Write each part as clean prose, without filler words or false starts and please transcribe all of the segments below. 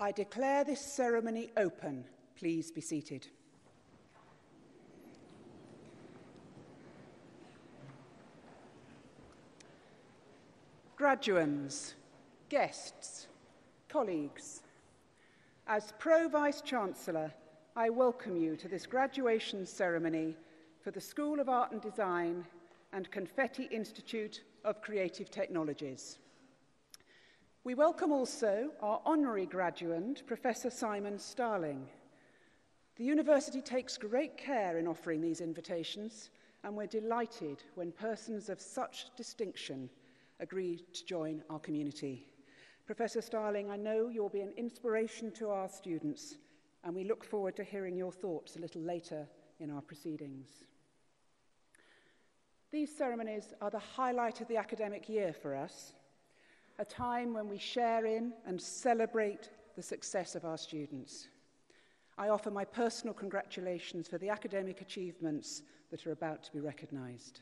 I declare this ceremony open. Please be seated. Graduands, guests, colleagues, as Pro-Vice-Chancellor, I welcome you to this graduation ceremony for the School of Art and Design and Confetti Institute of Creative Technologies. We welcome also our honorary graduand, Professor Simon Starling. The university takes great care in offering these invitations, and we're delighted when persons of such distinction agree to join our community. Professor Starling, I know you'll be an inspiration to our students, and we look forward to hearing your thoughts a little later in our proceedings. These ceremonies are the highlight of the academic year for us, a time when we share in and celebrate the success of our students. I offer my personal congratulations for the academic achievements that are about to be recognised.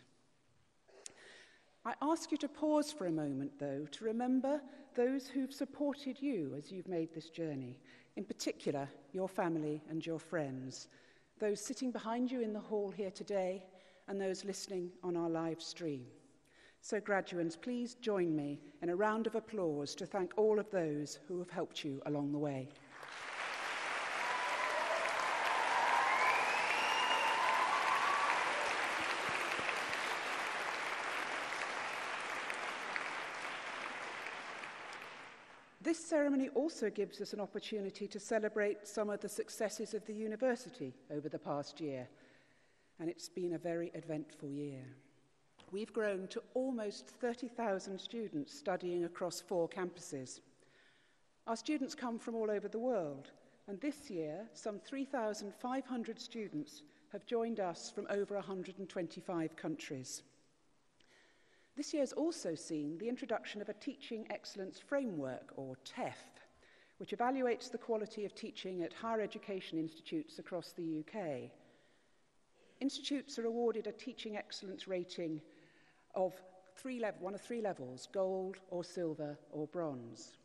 I ask you to pause for a moment, though, to remember those who've supported you as you've made this journey, in particular, your family and your friends, those sitting behind you in the hall here today, and those listening on our live stream. So, graduands, please join me in a round of applause to thank all of those who have helped you along the way. This ceremony also gives us an opportunity to celebrate some of the successes of the university over the past year, and it's been a very eventful year. We've grown to almost 30,000 students studying across 4 campuses. Our students come from all over the world, and this year, some 3,500 students have joined us from over 125 countries. This year has also seen the introduction of a Teaching Excellence Framework, or TEF, which evaluates the quality of teaching at higher education institutes across the UK. Institutes are awarded a Teaching Excellence rating of one of three levels, gold or silver or bronze.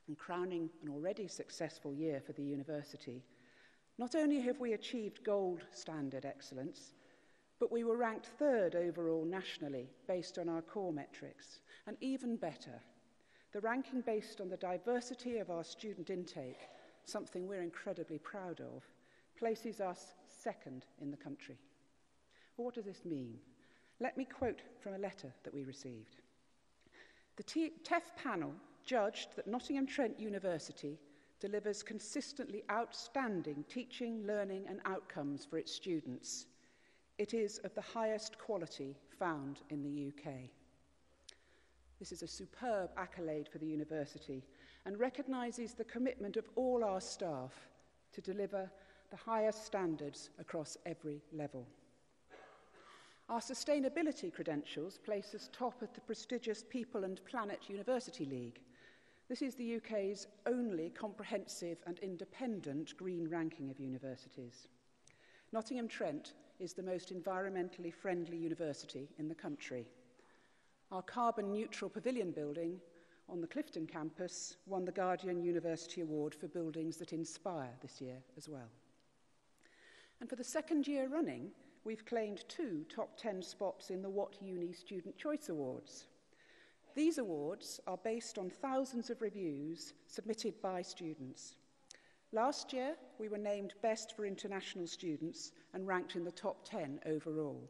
And crowning an already successful year for the university, not only have we achieved gold standard excellence, but we were ranked 3rd overall nationally based on our core metrics. And even better, the ranking based on the diversity of our student intake, something we're incredibly proud of, places us 2nd in the country. Well, what does this mean? Let me quote from a letter that we received. The TEF panel judged that Nottingham Trent University delivers consistently outstanding teaching, learning and outcomes for its students. It is of the highest quality found in the UK. This is a superb accolade for the university and recognises the commitment of all our staff to deliver the highest standards across every level. Our sustainability credentials place us top at the prestigious People and Planet University League. This is the UK's only comprehensive and independent green ranking of universities. Nottingham Trent is the most environmentally friendly university in the country. Our carbon-neutral pavilion building on the Clifton campus won the Guardian University Award for Buildings That Inspire this year as well. And for the 2nd year running, we've claimed 2 top 10 spots in the What Uni Student Choice Awards. These awards are based on thousands of reviews submitted by students. Last year, we were named Best for International Students and ranked in the top 10 overall.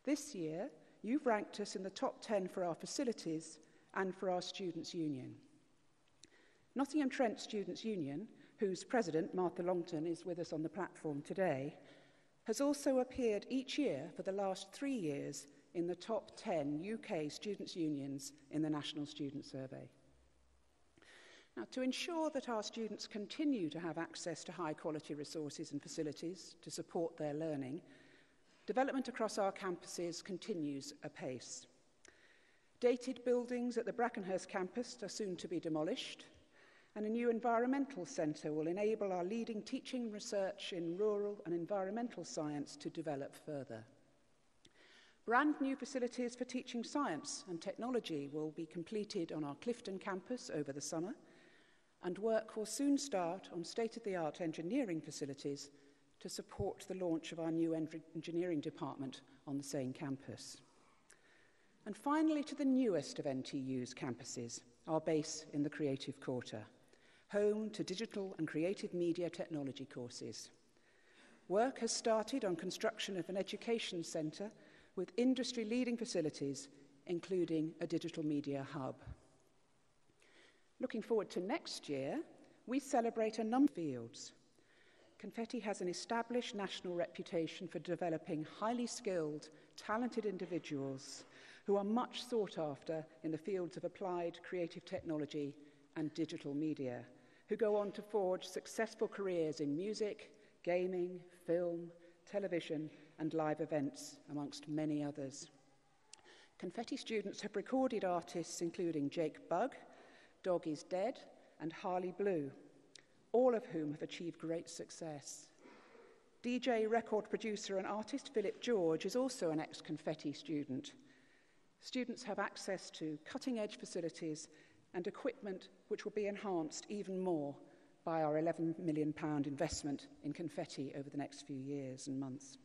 This year, you've ranked us in the top 10 for our facilities and for our Students' Union. Nottingham Trent Students' Union, whose president, Martha Longton, is with us on the platform today, has also appeared each year for the last 3 years in the top 10 UK students' unions in the National Student Survey. Now, to ensure that our students continue to have access to high-quality resources and facilities to support their learning, development across our campuses continues apace. Dated buildings at the Brackenhurst campus are soon to be demolished, and a new environmental centre will enable our leading teaching research in rural and environmental science to develop further. Brand new facilities for teaching science and technology will be completed on our Clifton campus over the summer, and work will soon start on state-of-the-art engineering facilities to support the launch of our new engineering department on the same campus. And finally, to the newest of NTU's campuses, our base in the Creative Quarter, home to digital and creative media technology courses. Work has started on construction of an education centre with industry-leading facilities, including a digital media hub. Looking forward to next year, we celebrate a number of fields. Confetti has an established national reputation for developing highly skilled, talented individuals who are much sought after in the fields of applied creative technology and digital media, who go on to forge successful careers in music, gaming, film, television, and live events, amongst many others. Confetti students have recorded artists including Jake Bugg, Dog Is Dead, and Harley Blue, all of whom have achieved great success. DJ, record producer, and artist Philip George is also an ex-Confetti student. Students have access to cutting-edge facilities and equipment which will be enhanced even more by our £11 million investment in Confetti over the next few years and months.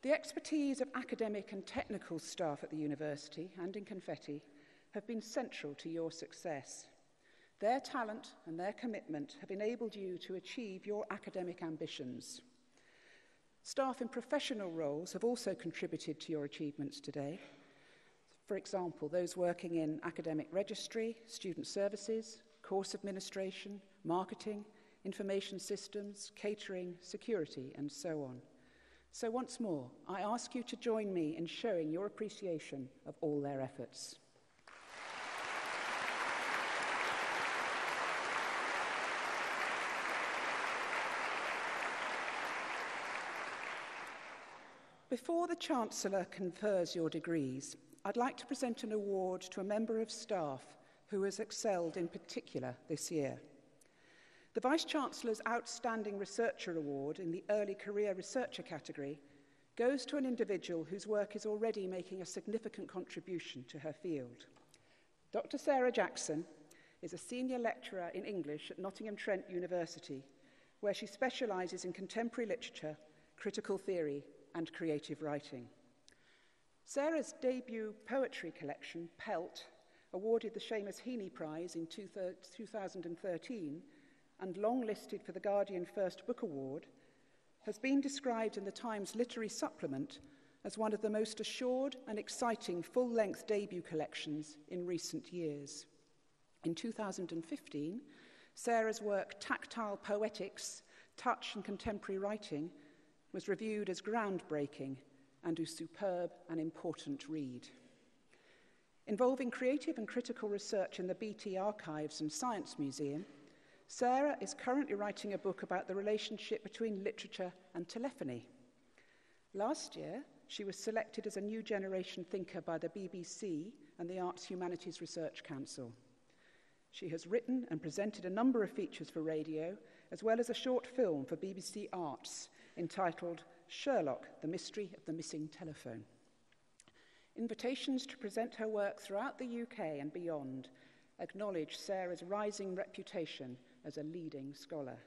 The expertise of academic and technical staff at the university and in Confetti have been central to your success. Their talent and their commitment have enabled you to achieve your academic ambitions. Staff in professional roles have also contributed to your achievements today. For example, those working in academic registry, student services, course administration, marketing, information systems, catering, security, and so on. So once more, I ask you to join me in showing your appreciation of all their efforts. Before the Chancellor confers your degrees, I'd like to present an award to a member of staff who has excelled in particular this year. The Vice-Chancellor's Outstanding Researcher Award in the Early Career Researcher category goes to an individual whose work is already making a significant contribution to her field. Dr. Sarah Jackson is a senior lecturer in English at Nottingham Trent University, where she specialises in contemporary literature, critical theory, and creative writing. Sarah's debut poetry collection, Pelt, awarded the Seamus Heaney Prize in 2013 and long-listed for the Guardian First Book Award, has been described in the Times Literary Supplement as one of the most assured and exciting full-length debut collections in recent years. In 2015, Sarah's work Tactile Poetics, Touch and Contemporary Writing was reviewed as groundbreaking and a superb and important read. Involving creative and critical research in the BT Archives and Science Museum, Sarah is currently writing a book about the relationship between literature and telephony. Last year, she was selected as a New Generation Thinker by the BBC and the Arts Humanities Research Council. She has written and presented a number of features for radio, as well as a short film for BBC Arts entitled Sherlock, the Mystery of the Missing Telephone. Invitations to present her work throughout the UK and beyond acknowledge Sarah's rising reputation as a leading scholar.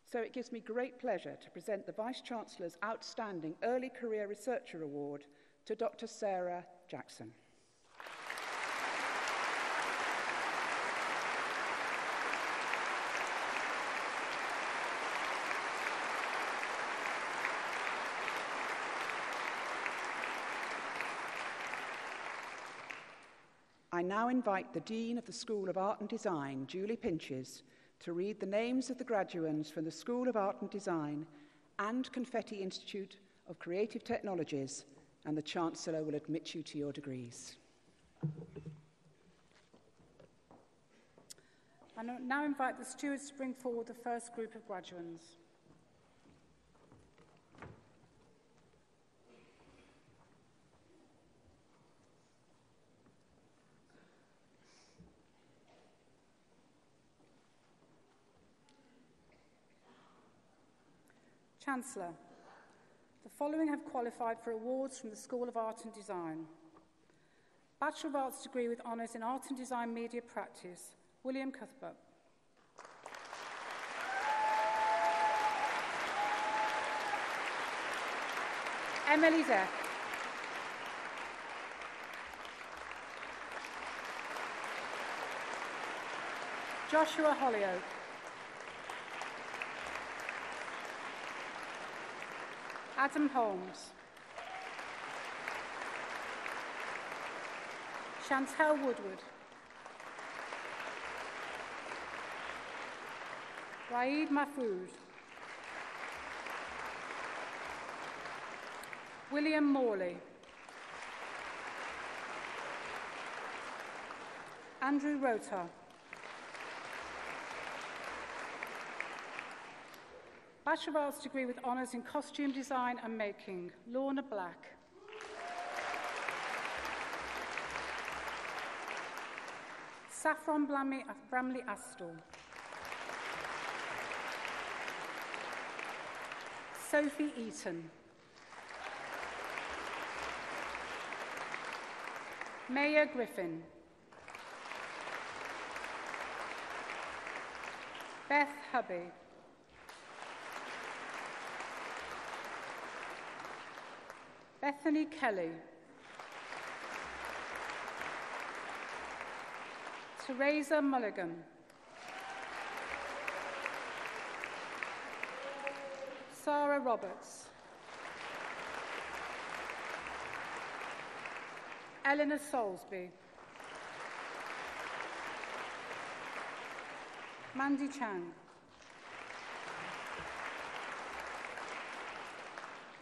So it gives me great pleasure to present the Vice-Chancellor's Outstanding Early Career Researcher Award to Dr. Sarah Jackson. I now invite the Dean of the School of Art and Design, Julie Pinches, to read the names of the graduands from the School of Art and Design and Confetti Institute of Creative Technologies, and the Chancellor will admit you to your degrees. I now invite the stewards to bring forward the first group of graduands. Chancellor, the following have qualified for awards from the School of Art and Design. Bachelor of Arts degree with honours in Art and Design Media Practice, William Cuthbert. Emily Zeck. Joshua Hollyoak. Adam Holmes. Chantel Woodward. Raid Mahfood. William Morley. Andrew Rota. Bachelor of Arts degree with honours in costume design and making, Lorna Black. Saffron Bramley Astle. Sophie Eaton. Maya Griffin. Beth Hubby. Bethany Kelly. Teresa Mulligan. Sarah Roberts. Eleanor Soulsby. Mandy Chang.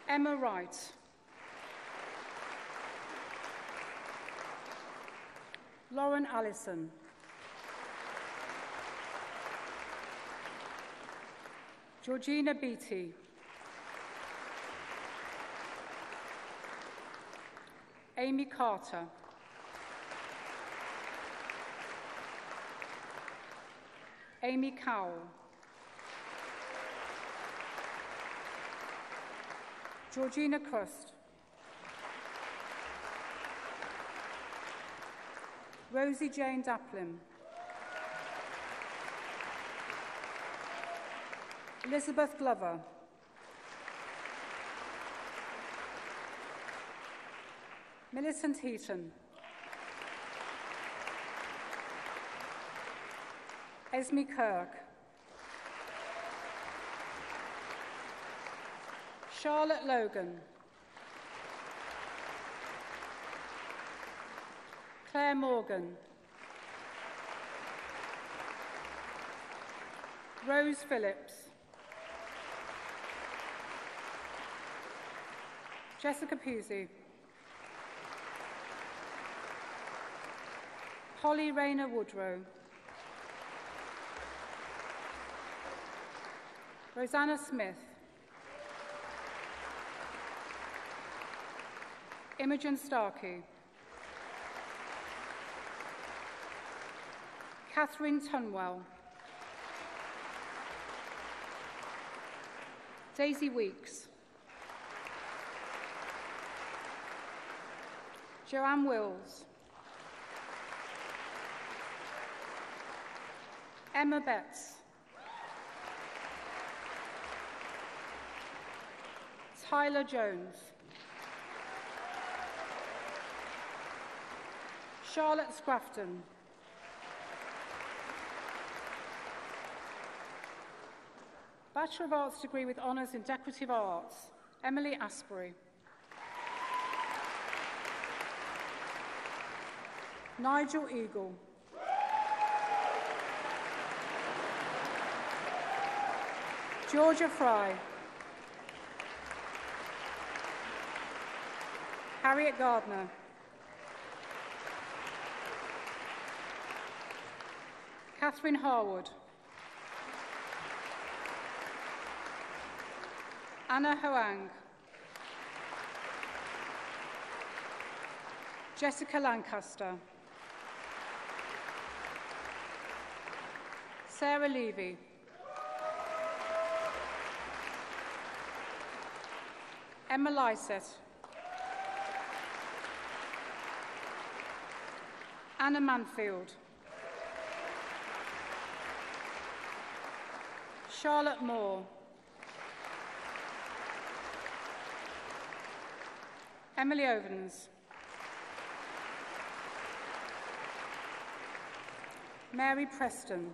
Emma Wright. Lauren Allison. Georgina Beattie. Amy Carter. Amy Cowell. Georgina Crust. Rosie Jane Daplin. Elizabeth Glover. Millicent Heaton. Esme Kirk. Charlotte Logan. Claire Morgan. Rose Phillips. Jessica Pusey. Holly Rayner Woodrow. Rosanna Smith. Imogen Starkey. Catherine Tunwell. Daisy Weeks. Joanne Wills. Emma Betts. Tyler Jones. Charlotte Scrafton. Bachelor of Arts degree with honours in Decorative Arts, Emily Asprey. Nigel Eagle. Georgia Fry. Harriet Gardner. Catherine Harwood. Anna Hoang. Jessica Lancaster. Sarah Levy. Emma Lysett. Anna Manfield. Charlotte Moore. Emily Ovens. Mary Preston.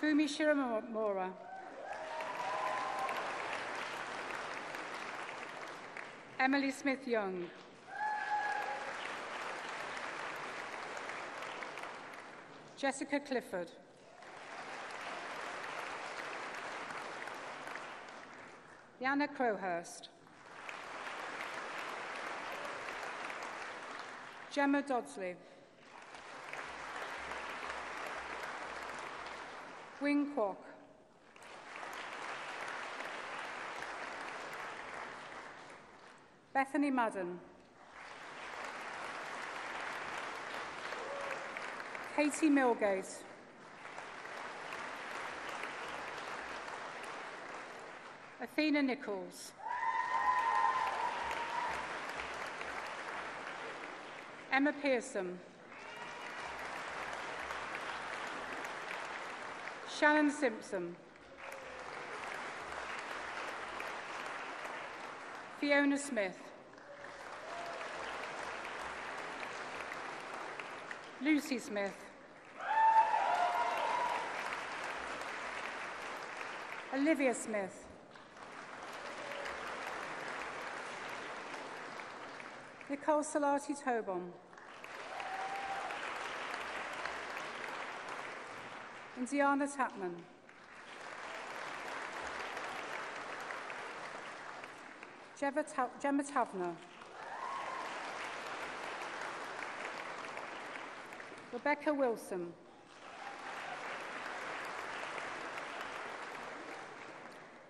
Fumi Shiramura. Emily Smith-Young. Jessica Clifford. Yana Crowhurst. Gemma Dodsley. Wing Kwok. Bethany Madden. Katie Milgate. Athena Nichols. Emma Pearson. Shannon Simpson. Fiona Smith. Lucy Smith. Olivia Smith. Nicole Salati Tobon. Indiana Tapman. Gemma Tavner. Rebecca Wilson.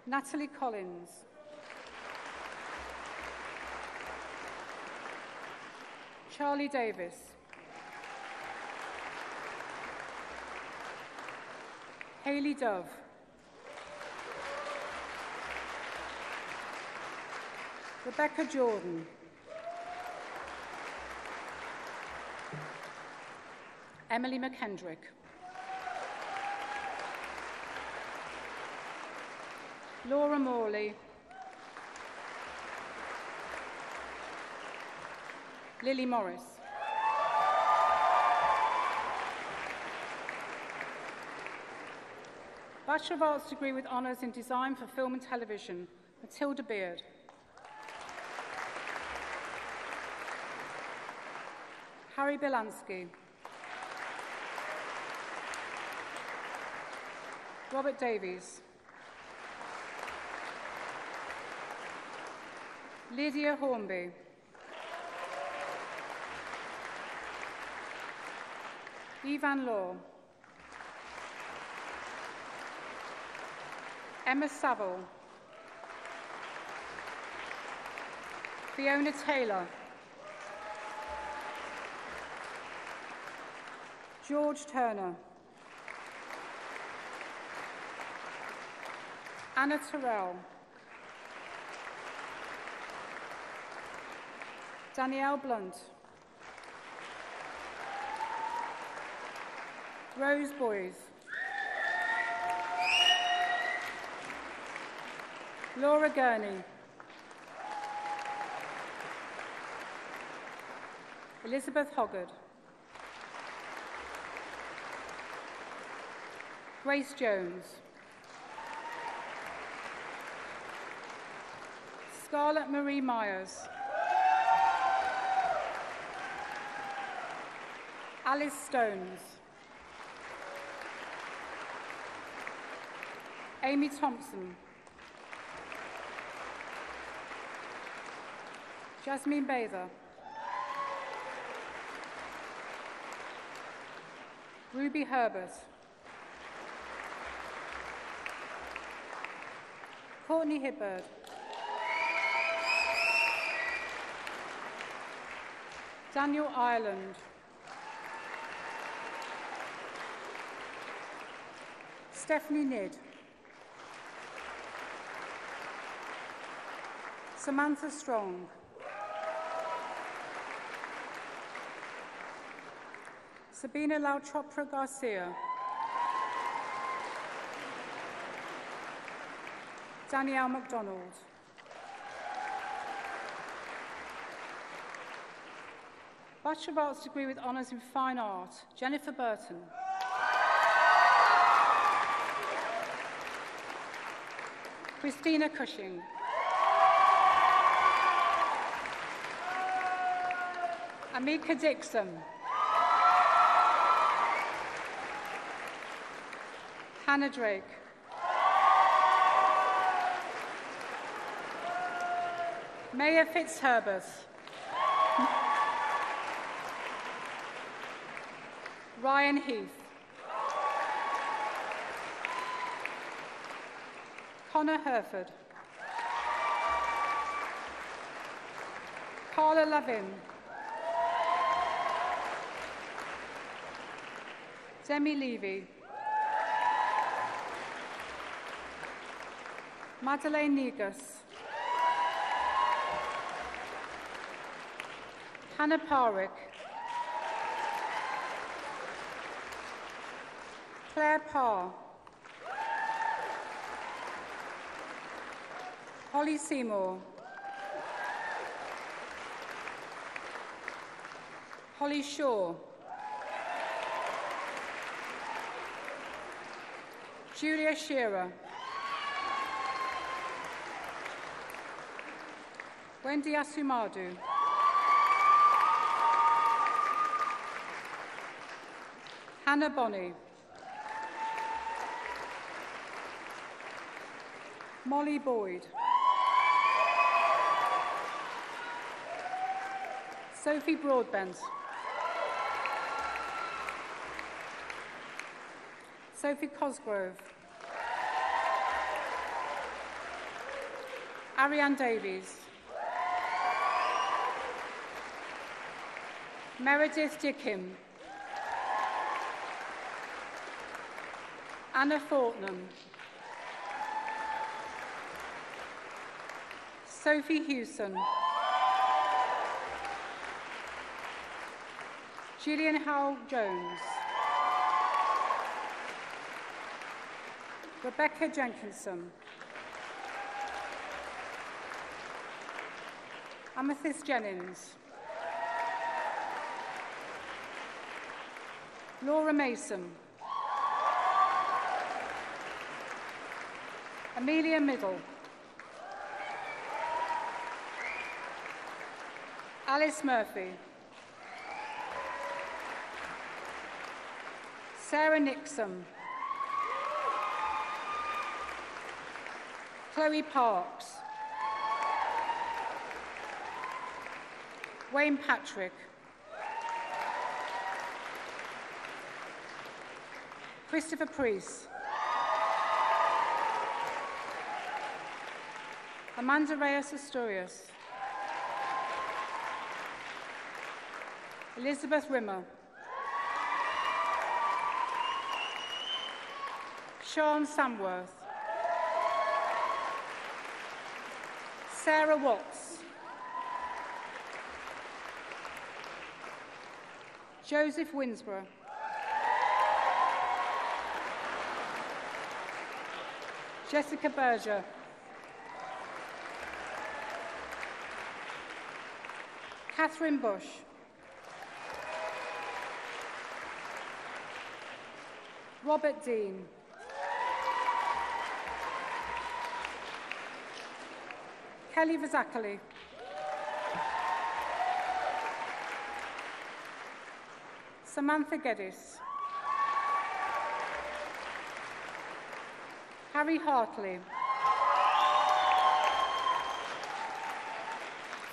Natalie Collins. Charlie Davis. Hayley Dove. Rebecca Jordan. Emily McKendrick. Laura Morley. Lily Morris. Bachelor of Arts degree with honours in Design for Film and Television, Matilda Beard. Harry Bilansky. Robert Davies. Lydia Hornby. Evan Law. Emma Saville. Fiona Taylor. George Turner. Anna Terrell. Danielle Blunt. Rose Boys. Laura Gurney. Elizabeth Hoggard. Grace Jones. Scarlett Marie Myers. Alice Stones. Amy Thompson. Jasmine Bather. Ruby Herbert. Courtney Hibberd. Daniel Ireland. Stephanie Nidd. Samantha Strong. Sabina Lautropra Garcia. Danielle MacDonald. Bachelor of Arts degree with honours in Fine Art, Jennifer Burton. Christina Cushing. Amika Dixon. Hannah Drake. Maya Fitzherbert. Ryan Heath. Connor Herford. Carla Lavin. Demi Levy. Madeleine Negus. Hannah Parwick. Claire Parr. Holly Seymour. Holly Shaw. Julia Shearer. Wendy Asumadu. Hannah Bonney. Molly Boyd. Sophie Broadbent. Sophie Cosgrove. Ariane Davies. Meredith Dickham. Anna Fortnum. Sophie Hewson. Gillian Howell-Jones. Rebecca Jenkinson. Amethyst Jennings. Laura Mason. Amelia Middle. Alice Murphy. Sarah Nixon. Chloe Parks. Wayne Patrick. Christopher Priest. Amanda Reyes Asturias. Elizabeth Rimmer. Sean Samworth. Sarah Watts. Joseph Winsborough. Jessica Berger. Catherine Bush. Robert Dean. Kelly Vazakali. Samantha Geddes. Harry Hartley.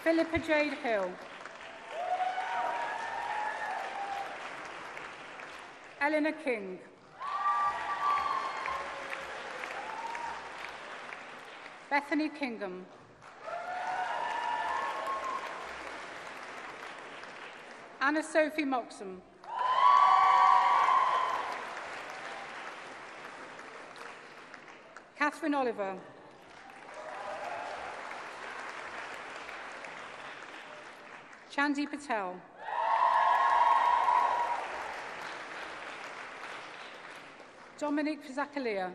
Philippa Jade Hill. Eleanor King. Bethany Kingham. Anna Sophie Moxham. Catherine Oliver. Chandi Patel. Dominic Zakalia.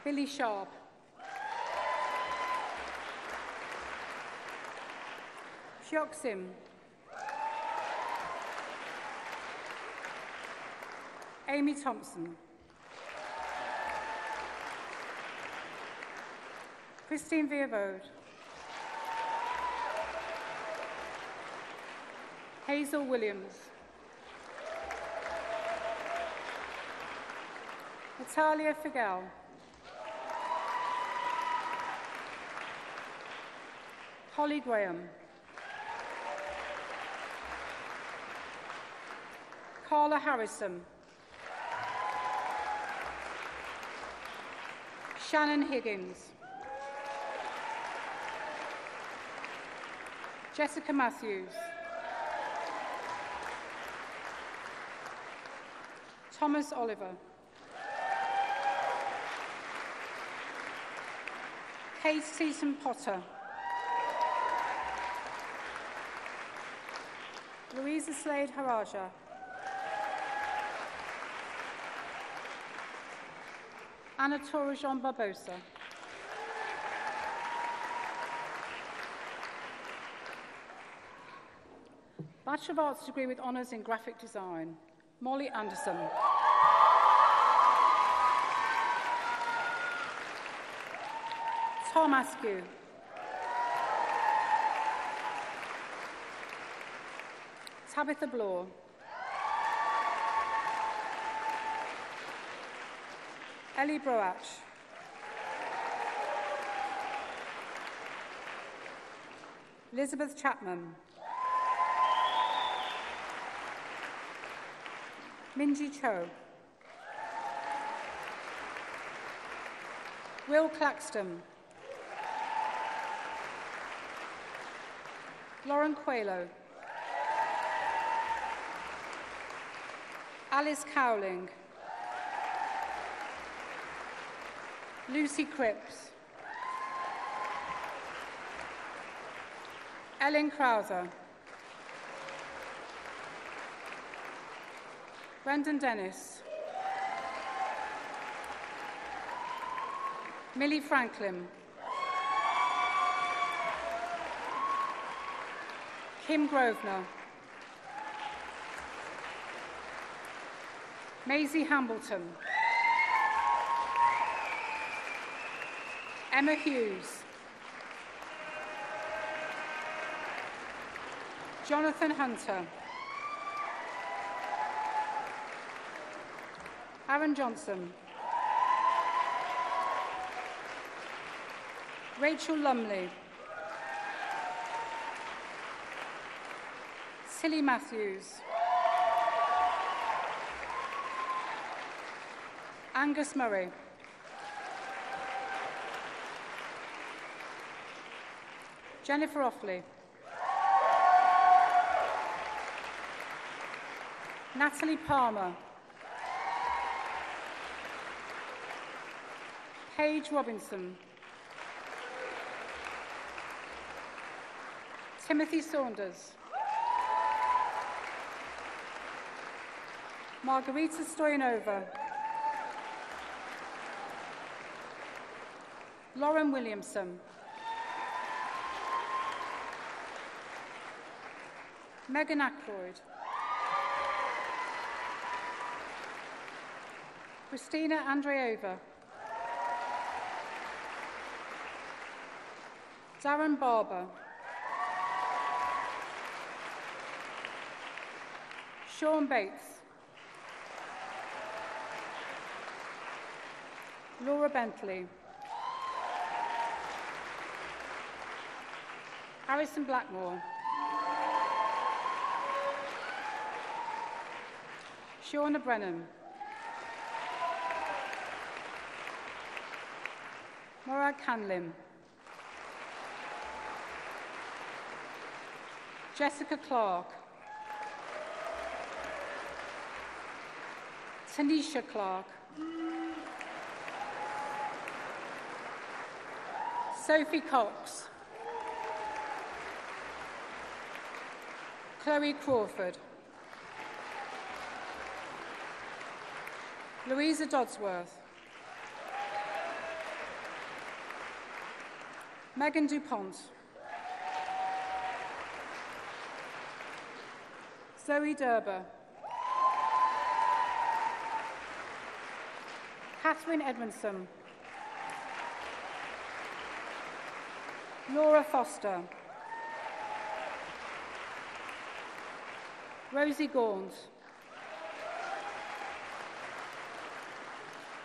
Billy Sharp. Hyok Sim. Amy Thompson. Christine Viervode. Hazel Williams. Natalia Figel. Holly Graham. Carla Harrison. Shannon Higgins. Jessica Matthews. Thomas Oliver. Kate Seaton Potter. Louisa Slade Haraja. Anna Tora Jean Barbosa. Bachelor of Arts degree with honours in graphic design, Molly Anderson. Tom Askew. Tabitha Bloor. Ellie Broach. Elizabeth Chapman. Minji Cho. Will Claxton. Lauren Coelho. Alice Cowling. Lucy Cripps. Ellen Krauser. Brendan Dennis. Millie Franklin. Kim Grosvenor. Maisie Hambleton. Emma Hughes. Jonathan Hunter. Aaron Johnson. Rachel Lumley. Silly Matthews. Angus Murray. Jennifer Offley. Natalie Palmer. Paige Robinson. Timothy Saunders. Margarita Stoyanova. Lauren Williamson. Megan Ackroyd. Christina Andreeva. Darren Barber. Sean Bates. Laura Bentley. Harrison Blackmore. Shauna Brennan. Morag Canlin. Jessica Clark. Tanisha Clark. Sophie Cox. Chloe Crawford. Louisa Dodsworth. Megan DuPont. Zoe Derber. Catherine Edmondson. Laura Foster. Rosie Gaunt.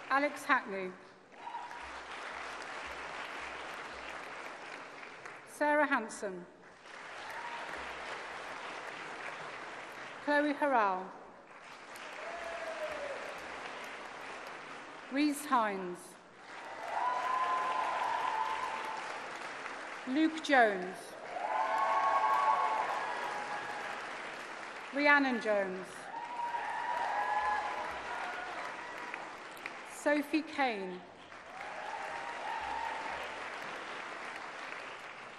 Alex Hackney. Sarah Hanson. Chloe Harrell. Reese Hines. Luke Jones. Rhiannon Jones. Sophie Kane.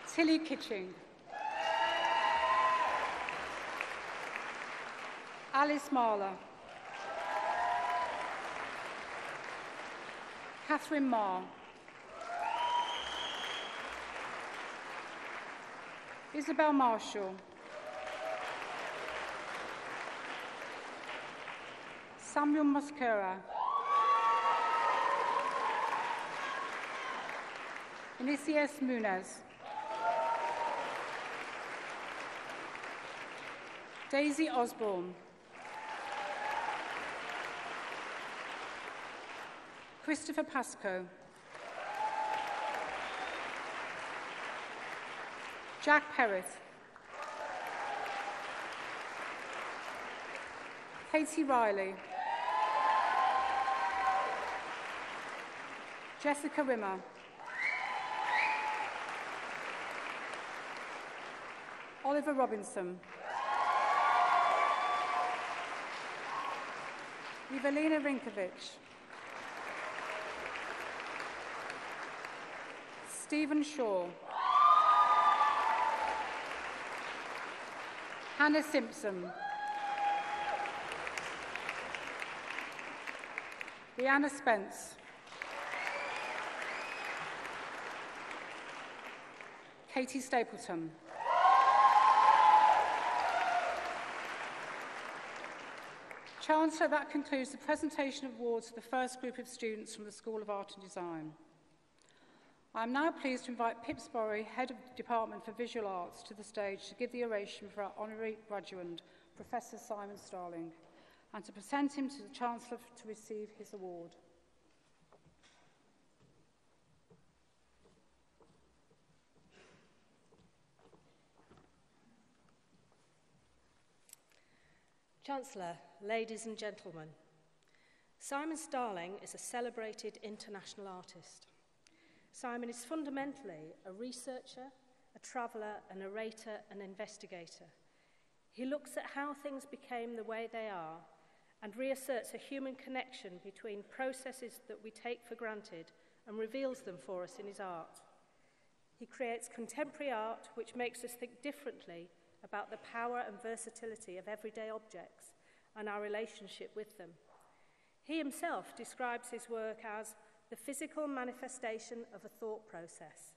Tilly Kitching. Alice Marler. Catherine Marr. Isabel Marshall. Samuel Mosquera. Inicias Munez. Daisy Osborne. Christopher Pascoe. Jack Perrett. Katie Riley. Jessica Rimmer. Oliver Robinson. Evelina Rinkovich. Stephen Shaw. Hannah Simpson. Leanna Spence. Katie Stapleton. Chancellor, that concludes the presentation of awards to the first group of students from the School of Art and Design. I am now pleased to invite Pip Sporry, Head of the Department for Visual Arts, to the stage to give the oration for our honorary graduand, Professor Simon Starling, and to present him to the Chancellor to receive his award. Chancellor, ladies and gentlemen, Simon Starling is a celebrated international artist. Simon is fundamentally a researcher, a traveller, a narrator, and investigator. He looks at how things became the way they are and reasserts a human connection between processes that we take for granted and reveals them for us in his art. He creates contemporary art which makes us think differently about the power and versatility of everyday objects and our relationship with them. He himself describes his work as the physical manifestation of a thought process,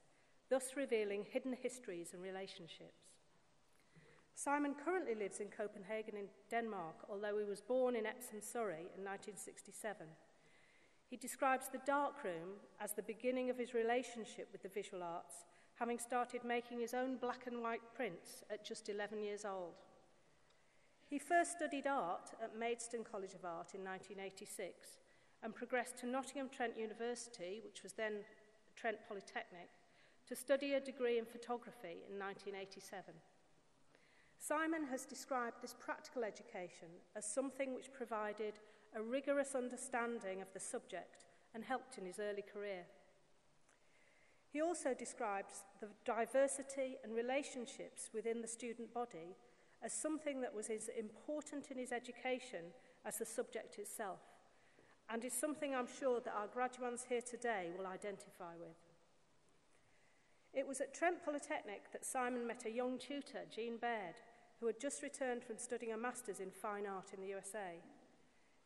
thus revealing hidden histories and relationships. Simon currently lives in Copenhagen in Denmark, although he was born in Epsom, Surrey in 1967. He describes the darkroom as the beginning of his relationship with the visual arts, having started making his own black and white prints at just 11 years old. He first studied art at Maidstone College of Art in 1986 and progressed to Nottingham Trent University, which was then Trent Polytechnic, to study a degree in photography in 1987. Simon has described this practical education as something which provided a rigorous understanding of the subject and helped in his early career. He also describes the diversity and relationships within the student body as something that was as important in his education as the subject itself, and is something I'm sure that our graduates here today will identify with. It was at Trent Polytechnic that Simon met a young tutor, Jean Baird, who had just returned from studying a master's in fine art in the USA.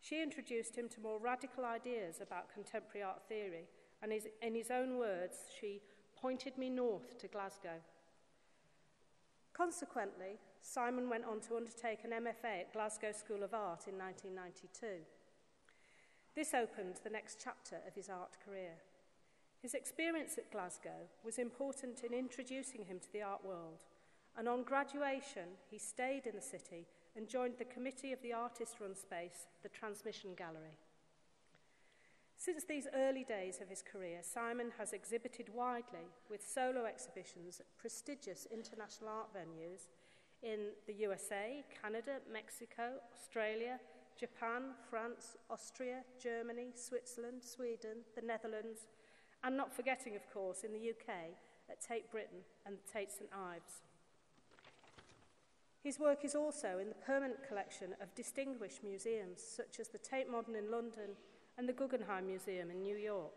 She introduced him to more radical ideas about contemporary art theory, and in his own words, she pointed me north to Glasgow. Consequently, Simon went on to undertake an MFA at Glasgow School of Art in 1992. This opened the next chapter of his art career. His experience at Glasgow was important in introducing him to the art world, and on graduation, he stayed in the city and joined the committee of the artist-run space, the Transmission Gallery. Since these early days of his career, Simon has exhibited widely with solo exhibitions at prestigious international art venues in the USA, Canada, Mexico, Australia, Japan, France, Austria, Germany, Switzerland, Sweden, the Netherlands, and not forgetting, of course, in the UK at Tate Britain and Tate St Ives. His work is also in the permanent collection of distinguished museums such as the Tate Modern in London and the Guggenheim Museum in New York.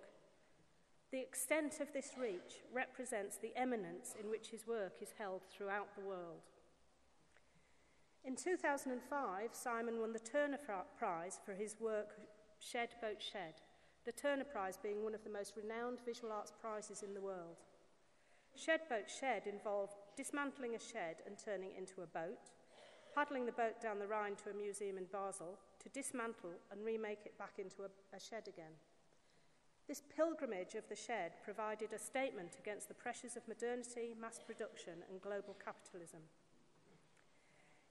The extent of this reach represents the eminence in which his work is held throughout the world. In 2005, Simon won the Turner Prize for his work Shed Boat Shed, the Turner Prize being one of the most renowned visual arts prizes in the world. Shed Boat Shed involved dismantling a shed and turning it into a boat, paddling the boat down the Rhine to a museum in Basel, to dismantle and remake it back into a shed again. This pilgrimage of the shed provided a statement against the pressures of modernity, mass production, and global capitalism.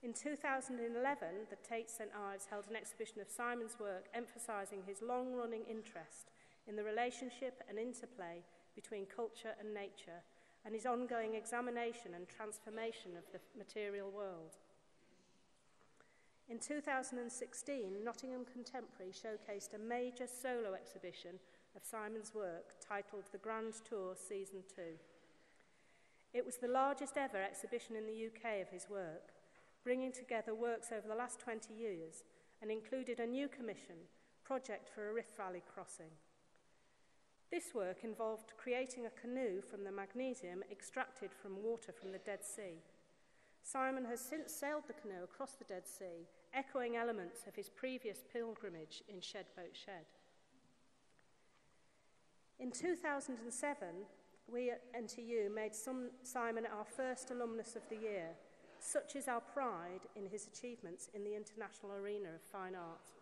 In 2011, the Tate St Ives held an exhibition of Simon's work emphasising his long-running interest in the relationship and interplay between culture and nature, and his ongoing examination and transformation of the material world. In 2016, Nottingham Contemporary showcased a major solo exhibition of Simon's work titled The Grand Tour Season 2. It was the largest ever exhibition in the UK of his work, bringing together works over the last 20 years, and included a new commission, Project for a Rift Valley Crossing. This work involved creating a canoe from the magnesium extracted from water from the Dead Sea. Simon has since sailed the canoe across the Dead Sea, echoing elements of his previous pilgrimage in Shed Boat Shed. In 2007, we at NTU made Simon our first alumnus of the year. Such is our pride in his achievements in the international arena of fine art.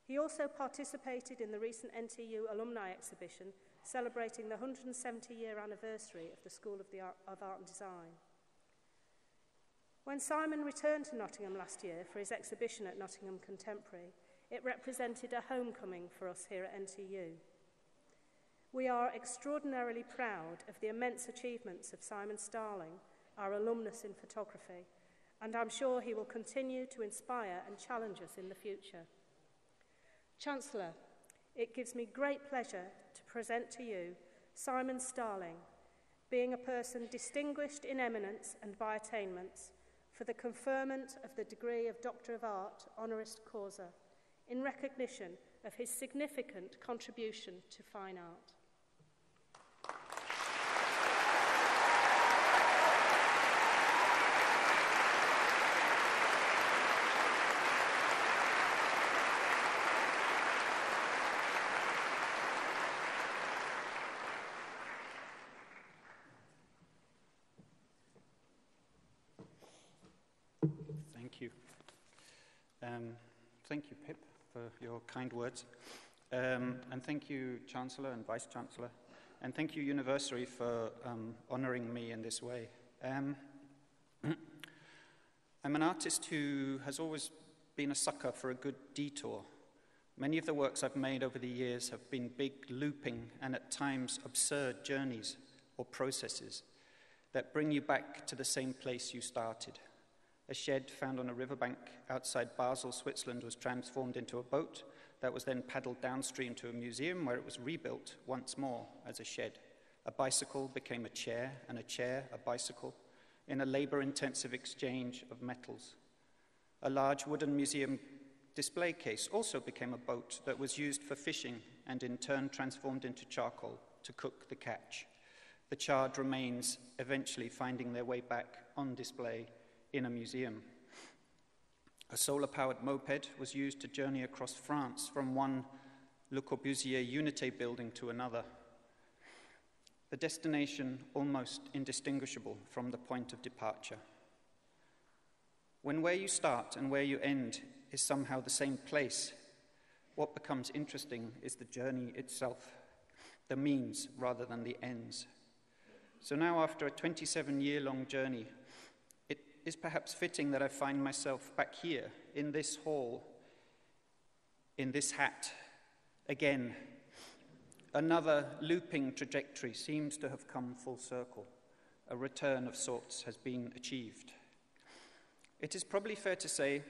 He also participated in the recent NTU alumni exhibition celebrating the 170-year anniversary of the School of Art and Design. When Simon returned to Nottingham last year for his exhibition at Nottingham Contemporary, it represented a homecoming for us here at NTU. We are extraordinarily proud of the immense achievements of Simon Starling, our alumnus in photography, and I'm sure he will continue to inspire and challenge us in the future. Chancellor, it gives me great pleasure to present to you Simon Starling, being a person distinguished in eminence and by attainments, for the conferment of the degree of Doctor of Art, honoris causa, in recognition of his significant contribution to fine art. Thank you, Pip, for your kind words. And thank you, Chancellor and Vice-Chancellor. And thank you, University, for honouring me in this way. I'm an artist who has always been a sucker for a good detour. Many of the works I've made over the years have been big, looping, and at times absurd journeys or processes that bring you back to the same place you started. A shed found on a riverbank outside Basel, Switzerland, was transformed into a boat that was then paddled downstream to a museum where it was rebuilt once more as a shed. A bicycle became a chair, and a chair a bicycle, in a labor-intensive exchange of metals. A large wooden museum display case also became a boat that was used for fishing and in turn transformed into charcoal to cook the catch. The charred remains eventually finding their way back on display in a museum. A solar-powered moped was used to journey across France from one Le Corbusier Unité building to another. The destination almost indistinguishable from the point of departure. When where you start and where you end is somehow the same place, what becomes interesting is the journey itself, the means rather than the ends. So now, after a 27-year-long journey, it is perhaps fitting that I find myself back here, in this hall, in this hat, again. Another looping trajectory seems to have come full circle. A return of sorts has been achieved. It is probably fair to say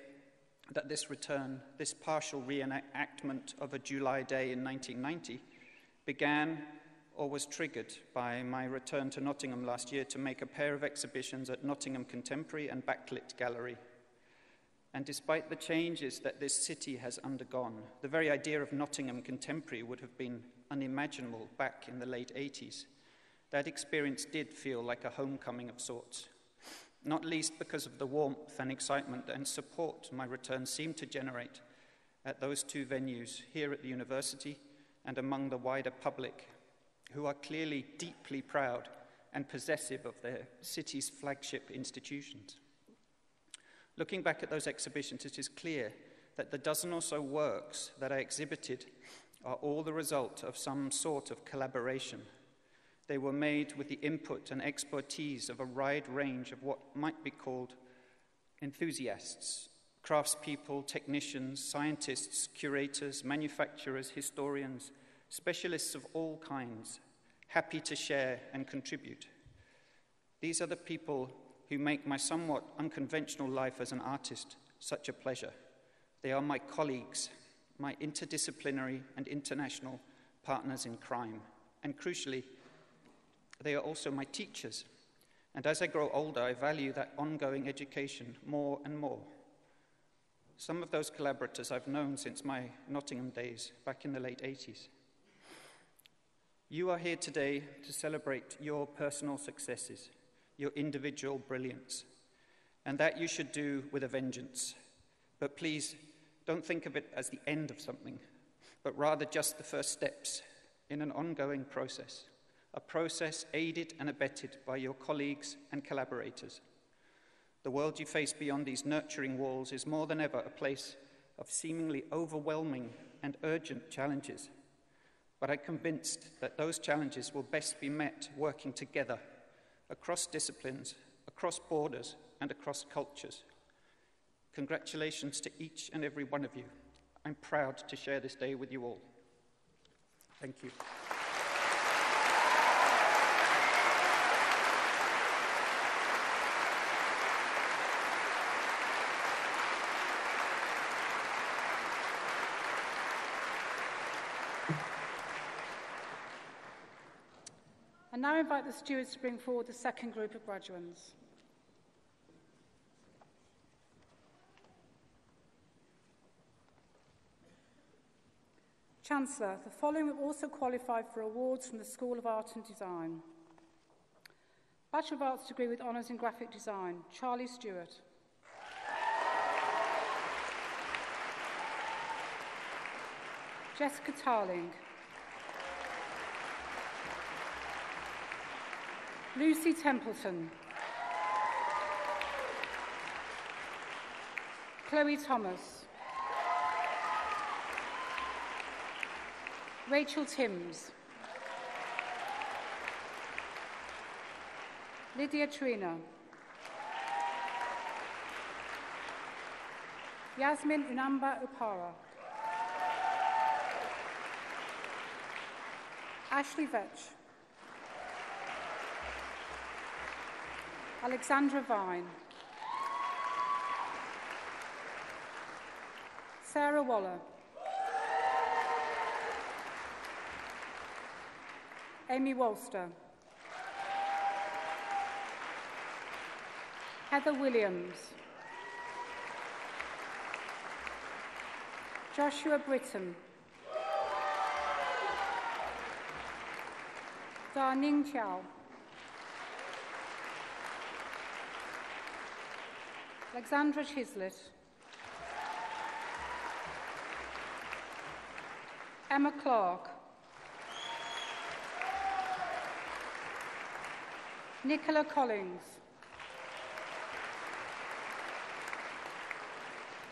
that this return, this partial reenactment of a July day in 1990, began or was triggered by my return to Nottingham last year to make a pair of exhibitions at Nottingham Contemporary and Backlit Gallery. And despite the changes that this city has undergone, the very idea of Nottingham Contemporary would have been unimaginable back in the late 80s. That experience did feel like a homecoming of sorts, not least because of the warmth and excitement and support my return seemed to generate at those two venues here at the university and among the wider public, who are clearly deeply proud and possessive of their city's flagship institutions. Looking back at those exhibitions, it is clear that the dozen or so works that I exhibited are all the result of some sort of collaboration. They were made with the input and expertise of a wide range of what might be called enthusiasts, craftspeople, technicians, scientists, curators, manufacturers, historians, specialists of all kinds, happy to share and contribute. These are the people who make my somewhat unconventional life as an artist such a pleasure. They are my colleagues, my interdisciplinary and international partners in crime, and crucially, they are also my teachers. And as I grow older, I value that ongoing education more and more. Some of those collaborators I've known since my Nottingham days back in the late 80s. You are here today to celebrate your personal successes, your individual brilliance, and that you should do with a vengeance. But please, don't think of it as the end of something, but rather just the first steps in an ongoing process, a process aided and abetted by your colleagues and collaborators. The world you face beyond these nurturing walls is more than ever a place of seemingly overwhelming and urgent challenges. But I'm convinced that those challenges will best be met working together across disciplines, across borders, and across cultures. Congratulations to each and every one of you. I'm proud to share this day with you all. Thank you. I now invite the stewards to bring forward the second group of graduates. Chancellor, the following have also qualified for awards from the School of Art and Design. Bachelor of Arts degree with honours in graphic design, Charlie Stewart. Jessica Tarling. Lucy Templeton. Chloe Thomas. Rachel Timms. Lydia Trina. Yasmin Unamba Upara. Ashley Vetch. Alexandra Vine. Sarah Waller. Amy Wolster. Heather Williams. Joshua Britton. Da-Ning Chow. Alexandra Chislett. Emma Clark. Nicola Collins.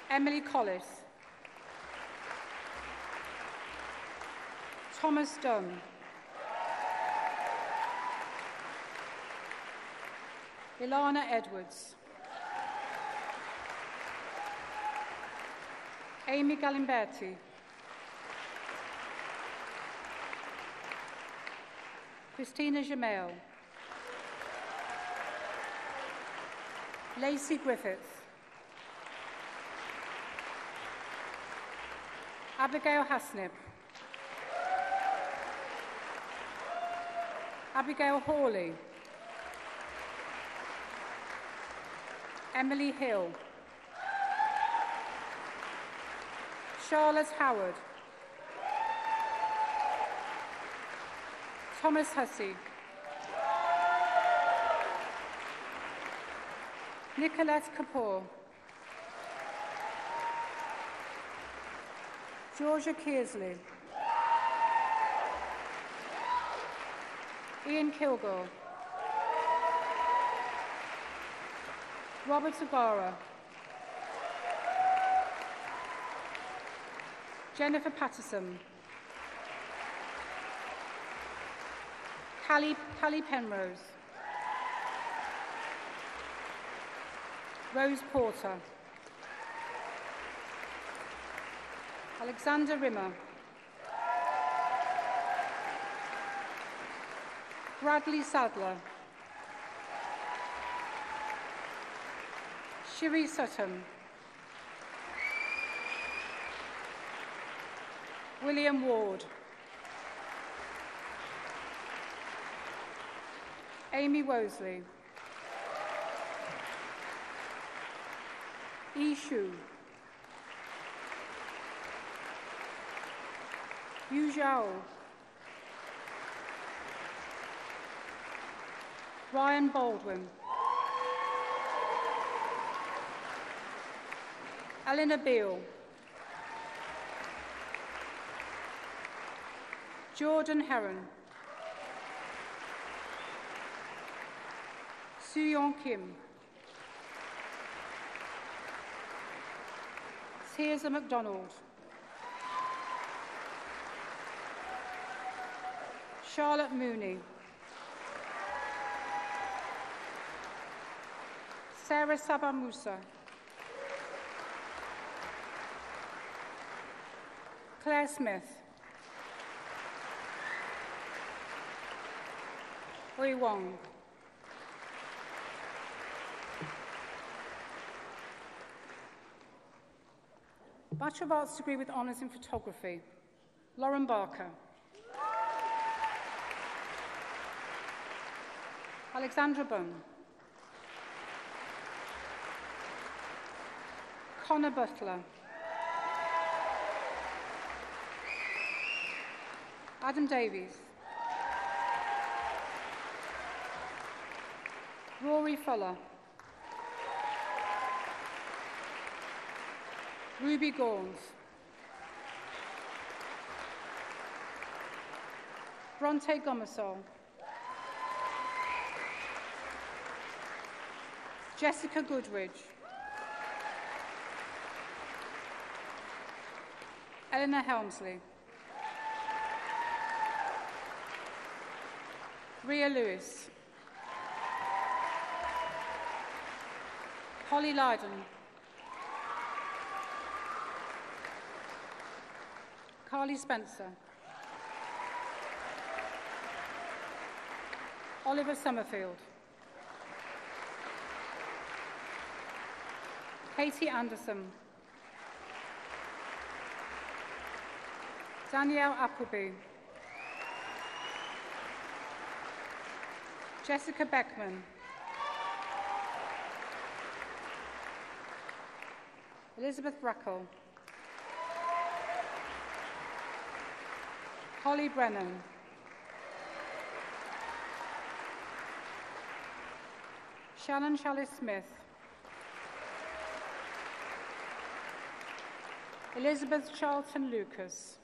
Emily Collis. Thomas Dunn. Ilana Edwards. Amy Galimberti. Christina Jamel. Lacey Griffiths. Abigail Hasnip. Abigail Hawley. Emily Hill. Charlotte Howard. Thomas Hussey. Nicolette Kapoor. Georgia Kearsley. Ian Kilgore. Robert Agara. Jennifer Patterson. Callie Penrose. Rose Porter. Alexander Rimmer. Bradley Sadler. Shiri Sutton. William Ward. Amy Wosley. Yi Shu. Yu Zhao. Ryan Baldwin. Eleanor Beale. Jordan Heron. Soo-Yeon Kim. Tirzah MacDonald. Charlotte Mooney. Sarah Sabah Musa. Claire Smith. Oi Wong. Bachelor of Arts degree with honours in photography. Lauren Barker. Alexandra Bunn. Connor Butler. Adam Davies. Rory Fuller. Ruby Gauns. Bronte Gomersol. Jessica Goodridge. Eleanor Helmsley. Rhea Lewis. Holly Lydon. Carly Spencer. Oliver Summerfield. Katie Anderson. Danielle Appleby. Jessica Beckman. Elizabeth Brackle. Holly Brennan. Shannon Chalice Smith. Elizabeth Charlton Lucas.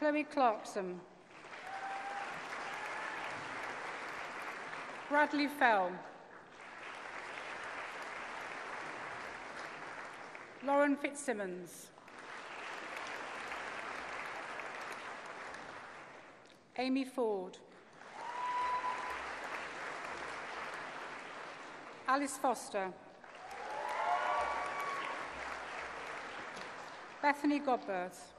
Chloe Clarkson. Bradley Fell. Lauren Fitzsimmons. Amy Ford. Alice Foster. Bethany Godberth.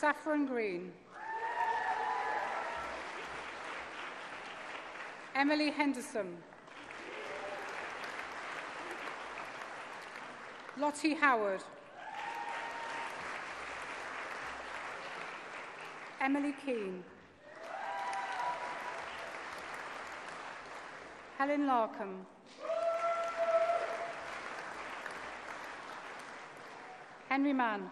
Saffron Green. Emily Henderson. Lottie Howard. Emily Keane. Helen Larkham. Henry Mann.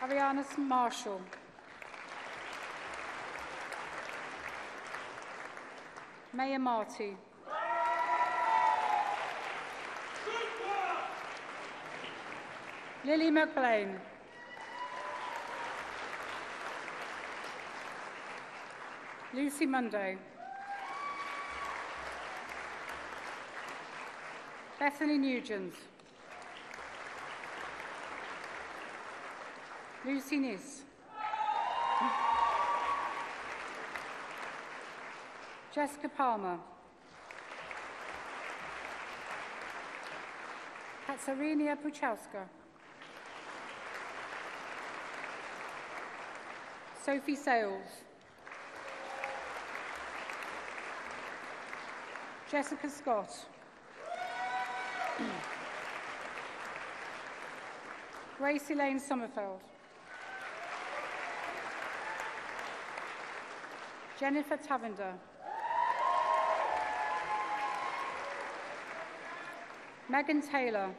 Ariana Marshall. Maya Marty. Lily McBlain. Lucy Monday. Bethany Nugent. Lucy Nis. Jessica Palmer. Katarina Puchowska. Sophie Sales. Jessica Scott. Grace Elaine Sommerfeld. Jennifer Tavender. Megan Taylor.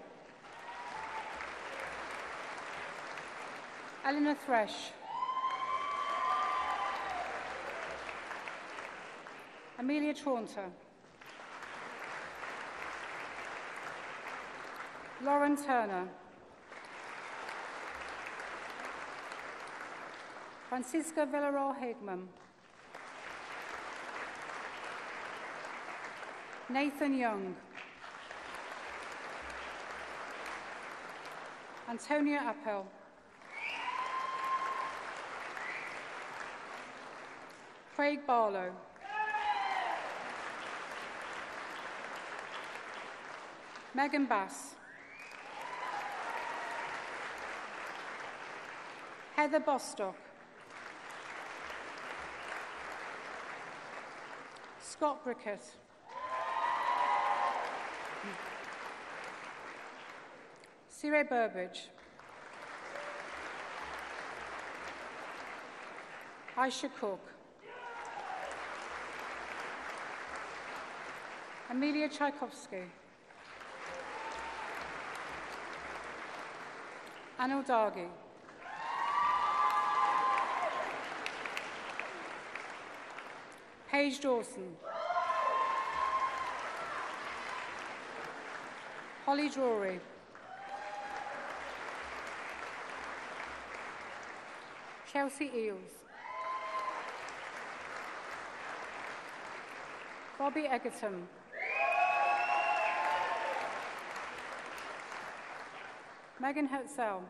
Eleanor Thresh. Amelia Traunter. Lauren Turner. Francisca Villarreal-Higman. Nathan Young. Antonia Appel. Craig Barlow. Megan Bass. Heather Bostock. Scott Brickett. Cire Burbridge. Aisha Cook. Amelia Tchaikovsky. Anil Dargi. Paige Dawson. Holly Drury. Chelsea Eels. Bobby Egerton. Megan Hertzell.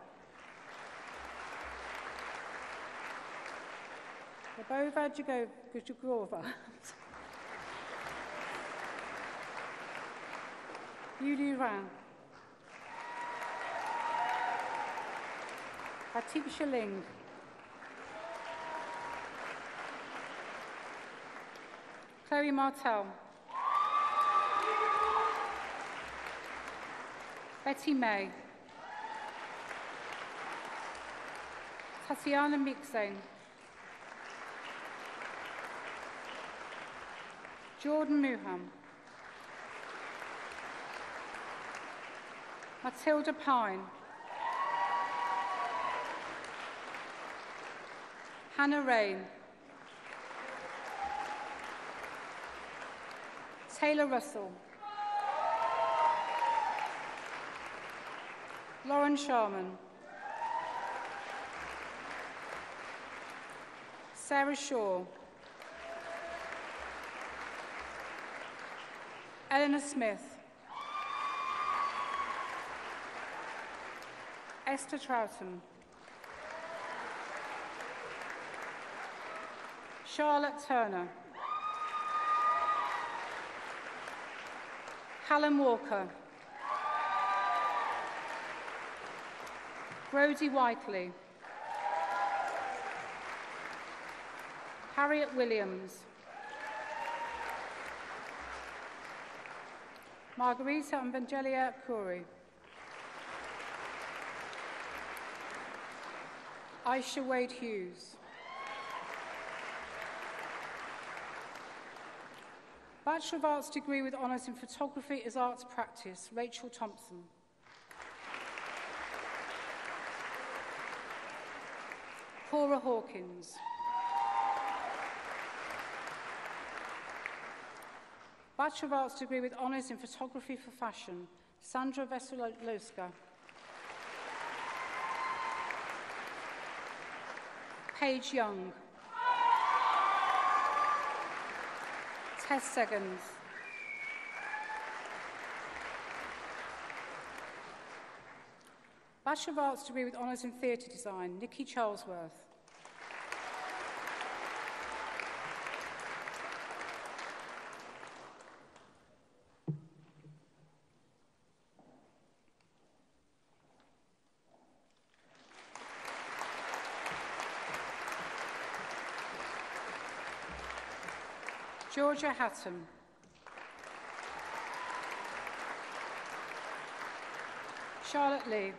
Labova Jugova. Yuli Ran. Atik Ling. Chloe Martell. Betty May. Tatiana Mixane. Jordan Muham. Matilda Pine. Hannah Rain. Taylor Russell. Lauren Sharman. Sarah Shaw. Eleanor Smith. Esther Troughton. Charlotte Turner. Callum Walker. Brodie Whiteley. Harriet Williams. Margarita Evangelia Curry. Aisha Wade Hughes. Bachelor of Arts degree with honours in photography as arts practice, Rachel Thompson. Cora Hawkins. Bachelor of Arts degree with honours in photography for fashion, Sandra Veselowska. Paige Young. Tess Seggans. Bachelor of Arts degree with honours in theatre design, Nikki Charlesworth. Georgia Hatton. Charlotte Lee.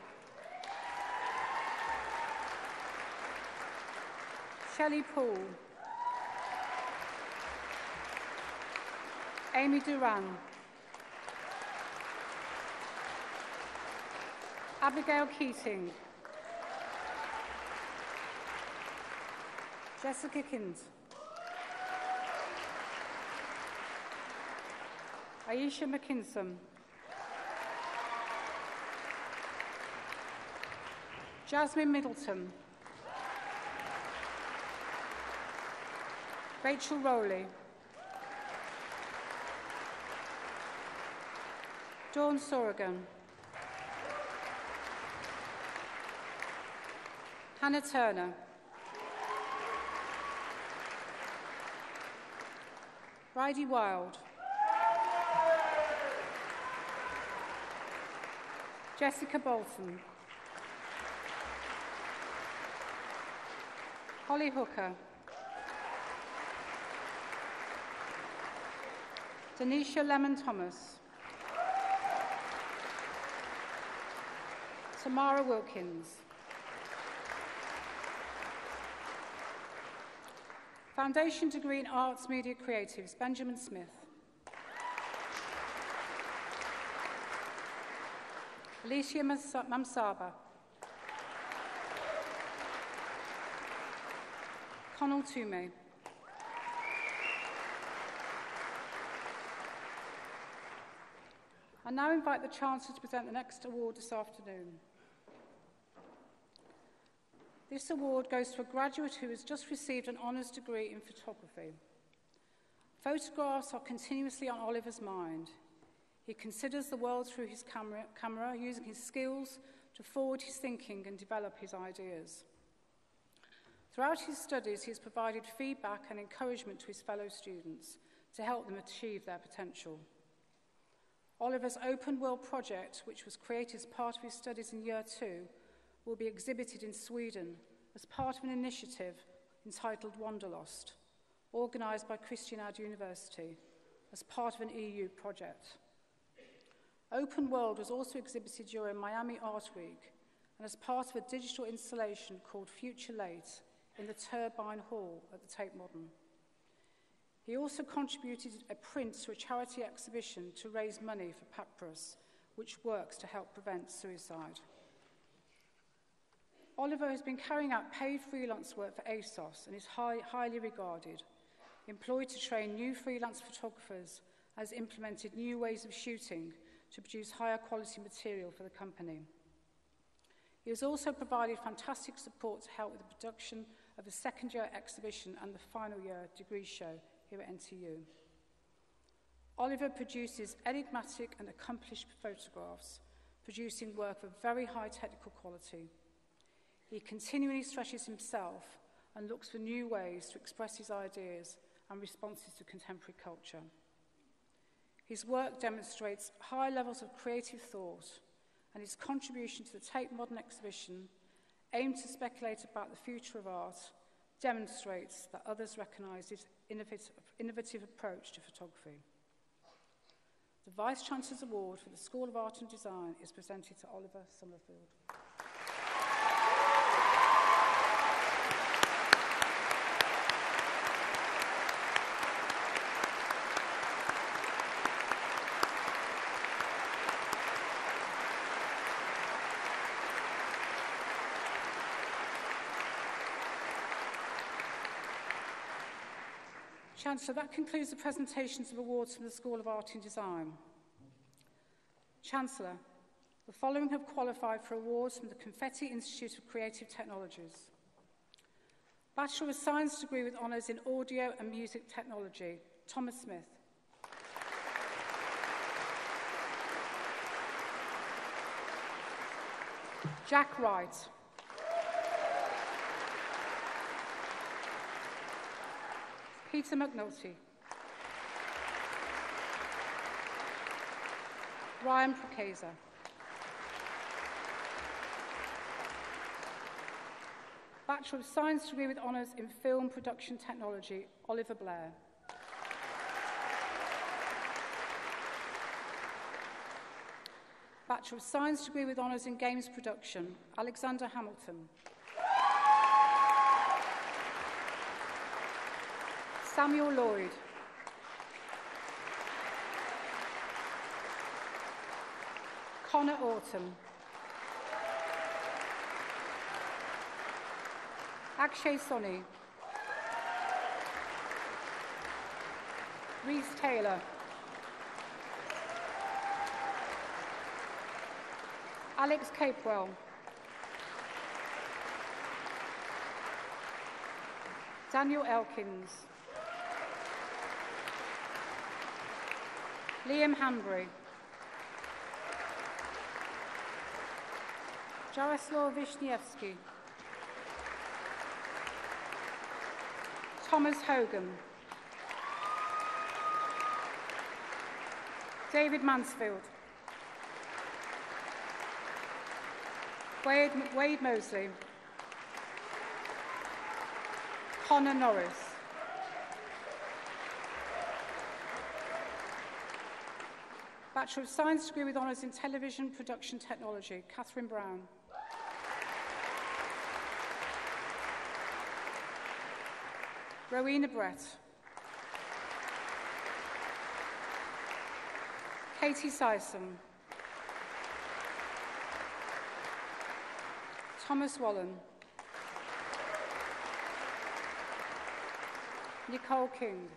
Shelley Poole. Amy Duran. Abigail Keating. Jessica Kins. Aisha McKinson. Jasmine Middleton. Rachel Rowley. Dawn Sorrigan. Hannah Turner. Bridie Wild. Jessica Bolton. Holly Hooker. Denisha Lemon-Thomas. Tamara Wilkins. Foundation degree in Arts Media Creatives, Benjamin Smith. Alicia Mamsaba. Connell Toomey. I now invite the Chancellor to present the next award this afternoon. This award goes to a graduate who has just received an honours degree in photography. Photographs are continuously on Oliver's mind. He considers the world through his camera, using his skills to forward his thinking and develop his ideas. Throughout his studies, he has provided feedback and encouragement to his fellow students to help them achieve their potential. Oliver's open world project, which was created as part of his studies in Year 2, will be exhibited in Sweden as part of an initiative entitled Wanderlost, organised by Christianad University as part of an EU project. Open World was also exhibited during Miami Art Week and as part of a digital installation called Future Late in the Turbine Hall at the Tate Modern. He also contributed a print to a charity exhibition to raise money for Papyrus, which works to help prevent suicide. Oliver has been carrying out paid freelance work for ASOS and is highly regarded, employed to train new freelance photographers, has implemented new ways of shooting to produce higher quality material for the company. He has also provided fantastic support to help with the production of the second year exhibition and the final year degree show here at NTU. Oliver produces enigmatic and accomplished photographs, producing work of very high technical quality. He continually stretches himself and looks for new ways to express his ideas and responses to contemporary culture. His work demonstrates high levels of creative thought, and his contribution to the Tate Modern exhibition, aimed to speculate about the future of art, demonstrates that others recognise his innovative approach to photography. The Vice-Chancellor's Award for the School of Art and Design is presented to Oliver Summerfield. Chancellor, that concludes the presentations of awards from the School of Art and Design. Chancellor, the following have qualified for awards from the Confetti Institute of Creative Technologies. Bachelor of Science degree with honours in Audio and Music Technology, Thomas Smith. Jack Wright. Peter McNulty. Ryan Procesa. Bachelor of Science degree with honours in Film Production Technology, Oliver Blair. Bachelor of Science degree with honours in Games Production, Alexander Hamilton. Samuel Lloyd. Connor Autumn. Akshay Soni. Reese Taylor. Alex Capewell. Daniel Elkins. Liam Hanbury. Jaroslaw Wisniewski. Thomas Hogan. David Mansfield. Wade Mosley. Connor Norris. Bachelor of Science degree with honours in Television Production Technology, Catherine Brown. Rowena Brett. Katie Syson. Thomas Wallen. Nicole King.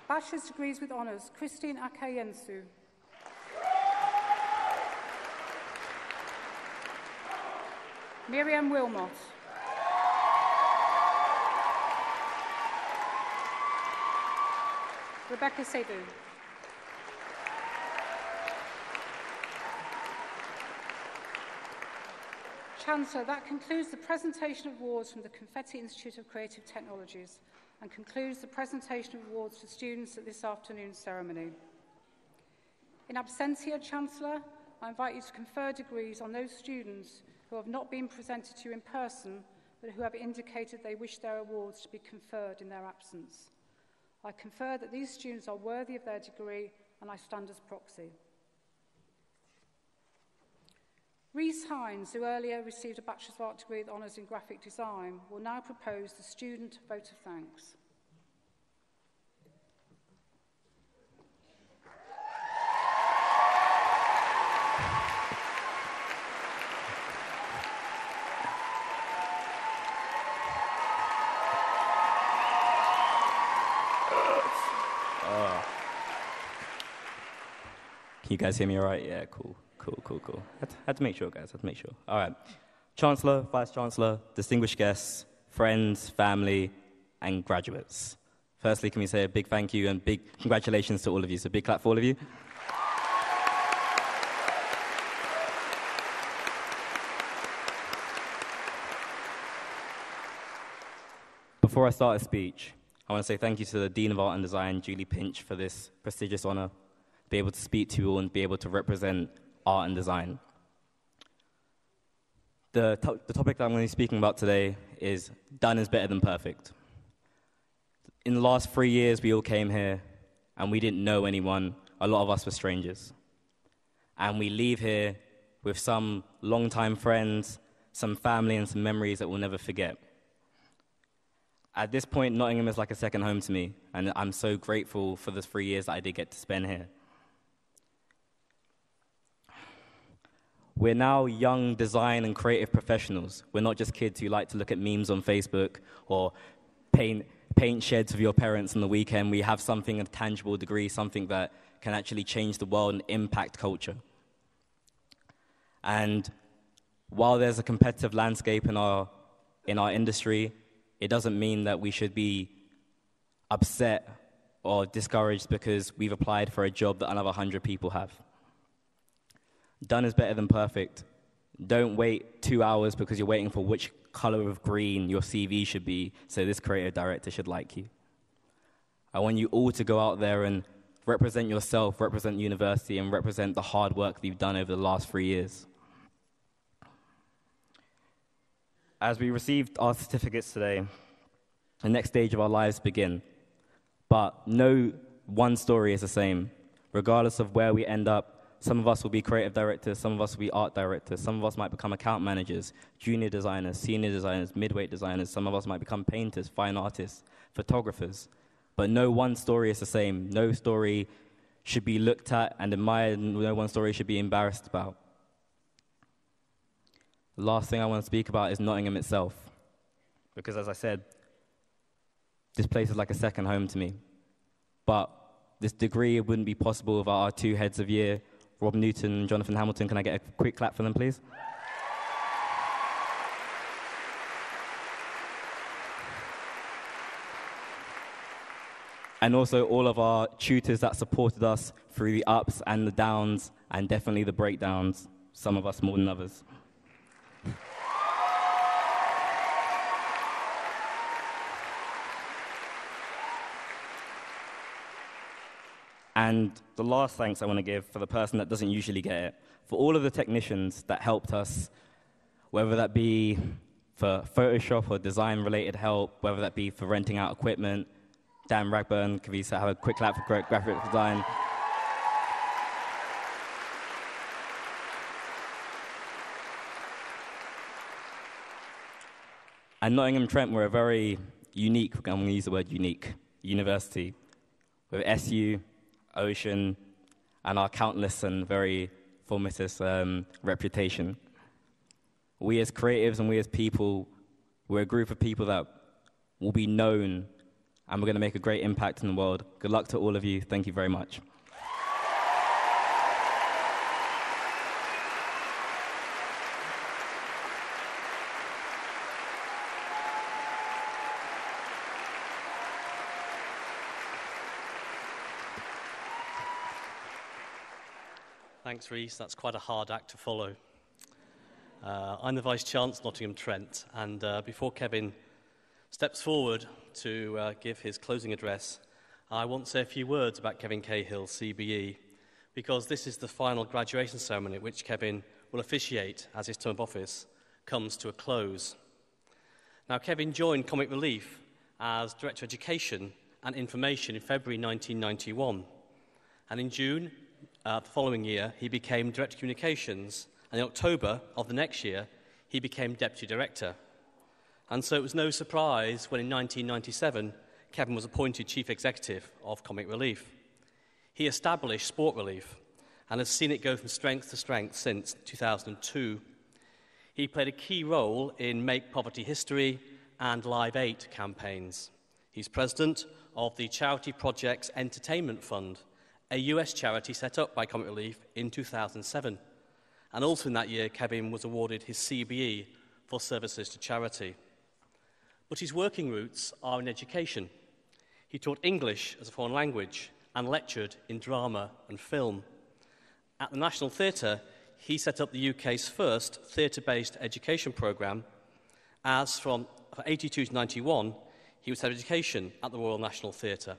Bachelor's degrees with honours, Christine Akayensu. Miriam Wilmot. Rebecca Seydoux. Chancellor, that concludes the presentation of awards from the Confetti Institute of Creative Technologies and concludes the presentation of awards for students at this afternoon's ceremony. In absentia, Chancellor, I invite you to confer degrees on those students who have not been presented to you in person, but who have indicated they wish their awards to be conferred in their absence. I confer that these students are worthy of their degree, and I stand as proxy. Rhys Hines, who earlier received a Bachelor of Art degree with honours in graphic design, will now propose the student vote of thanks. you guys hear me all right? Yeah, cool. Had to make sure, guys, had to make sure. All right. Chancellor, Vice-Chancellor, distinguished guests, friends, family, and graduates. Firstly, can we say a big thank you and big congratulations to all of you. So big clap for all of you. Before I start a speech, I want to say thank you to the Dean of Art and Design, Julie Pinch, for this prestigious honor, to be able to speak to you all and be able to represent art and design. The topic that I'm going to be speaking about today is done is better than perfect. In the last 3 years, we all came here, and we didn't know anyone. A lot of us were strangers. And we leave here with some long-time friends, some family, and some memories that we'll never forget. At this point, Nottingham is like a second home to me, and I'm so grateful for the 3 years that I did get to spend here. We're now young design and creative professionals. We're not just kids who like to look at memes on Facebook or paint sheds with your parents on the weekend. We have something, a tangible degree, something that can actually change the world and impact culture. And while there's a competitive landscape in our industry, it doesn't mean that we should be upset or discouraged because we've applied for a job that another 100 people have. Done is better than perfect. Don't wait 2 hours because you're waiting for which color of green your CV should be, so this creative director should like you. I want you all to go out there and represent yourself, represent the university, and represent the hard work that you've done over the last 3 years. As we received our certificates today, the next stage of our lives begin. But no one story is the same. Regardless of where we end up, some of us will be creative directors, some of us will be art directors, some of us might become account managers, junior designers, senior designers, midweight designers, some of us might become painters, fine artists, photographers. But no one story is the same. No story should be looked at and admired, and no one story should be embarrassed about. The last thing I want to speak about is Nottingham itself. Because as I said, this place is like a second home to me. But this degree wouldn't be possible without our two heads of year, Rob Newton and Jonathan Hamilton. Can I get a quick clap for them, please? And also all of our tutors that supported us through the ups and the downs, and definitely the breakdowns, some of us more than others. And the last thanks I want to give for the person that doesn't usually get it, for all of the technicians that helped us, whether that be for Photoshop or design-related help, whether that be for renting out equipment. Dan Ragburn, can we have a quick clap for graphic design? And Nottingham Trent, we're a very unique, I'm going to use the word unique, university, with SU, Ocean, and our countless and very formative reputation. We as creatives and we as people, we're a group of people that will be known, and we're going to make a great impact in the world. Good luck to all of you. Thank you very much. Thanks, Rhys. That's quite a hard act to follow. I'm the Vice-Chancellor, Nottingham Trent, and before Kevin steps forward to give his closing address, I want to say a few words about Kevin Cahill, CBE, because this is the final graduation ceremony at which Kevin will officiate as his term of office comes to a close. Now, Kevin joined Comic Relief as Director of Education and Information in February 1991, and in June the following year, he became Director of Communications, and in October of the next year, he became Deputy Director. And so it was no surprise when in 1997, Kevin was appointed Chief Executive of Comic Relief. He established Sport Relief and has seen it go from strength to strength since 2002. He played a key role in Make Poverty History and Live 8 campaigns. He's president of the Charity Projects Entertainment Fund, a US charity set up by Comic Relief in 2007. And also in that year, Kevin was awarded his CBE for services to charity. But his working roots are in education. He taught English as a foreign language and lectured in drama and film. At the National Theatre, he set up the UK's first theatre-based education programme, as from 82 to 91, he was head of education at the Royal National Theatre.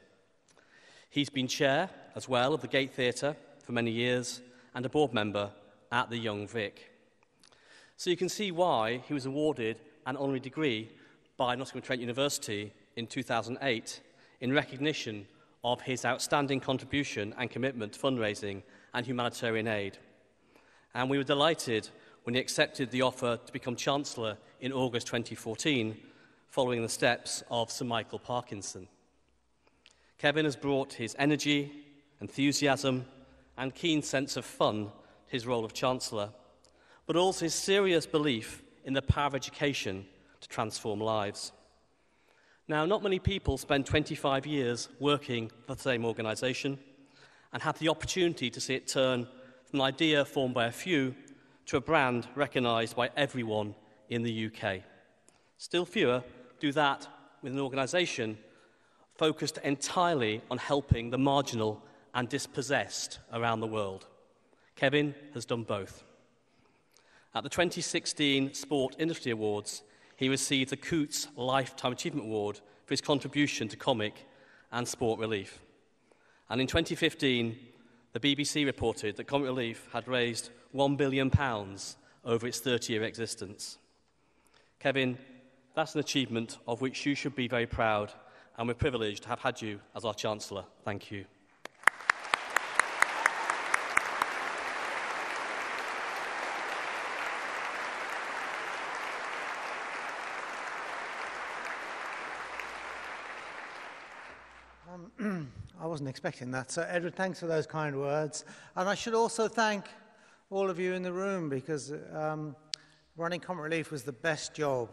He's been chair, as well, of the Gate Theatre for many years and a board member at the Young Vic. So you can see why he was awarded an honorary degree by Nottingham-Trent University in 2008 in recognition of his outstanding contribution and commitment to fundraising and humanitarian aid. And we were delighted when he accepted the offer to become Chancellor in August 2014, following the steps of Sir Michael Parkinson. Kevin has brought his energy, enthusiasm, and keen sense of fun to his role of Chancellor, but also his serious belief in the power of education to transform lives. Now, not many people spend 25 years working for the same organisation and have the opportunity to see it turn from an idea formed by a few to a brand recognised by everyone in the UK. Still fewer do that with an organisation focused entirely on helping the marginal and dispossessed around the world. Kevin has done both. At the 2016 Sport Industry Awards, he received the Coots Lifetime Achievement Award for his contribution to comic and sport relief. And in 2015, the BBC reported that Comic Relief had raised £1 billion over its 30-year existence. Kevin, that's an achievement of which you should be very proud, and we're privileged to have had you as our Chancellor. Thank you. I wasn't expecting that. So, Edward, thanks for those kind words. And I should also thank all of you in the room, because running Comic Relief was the best job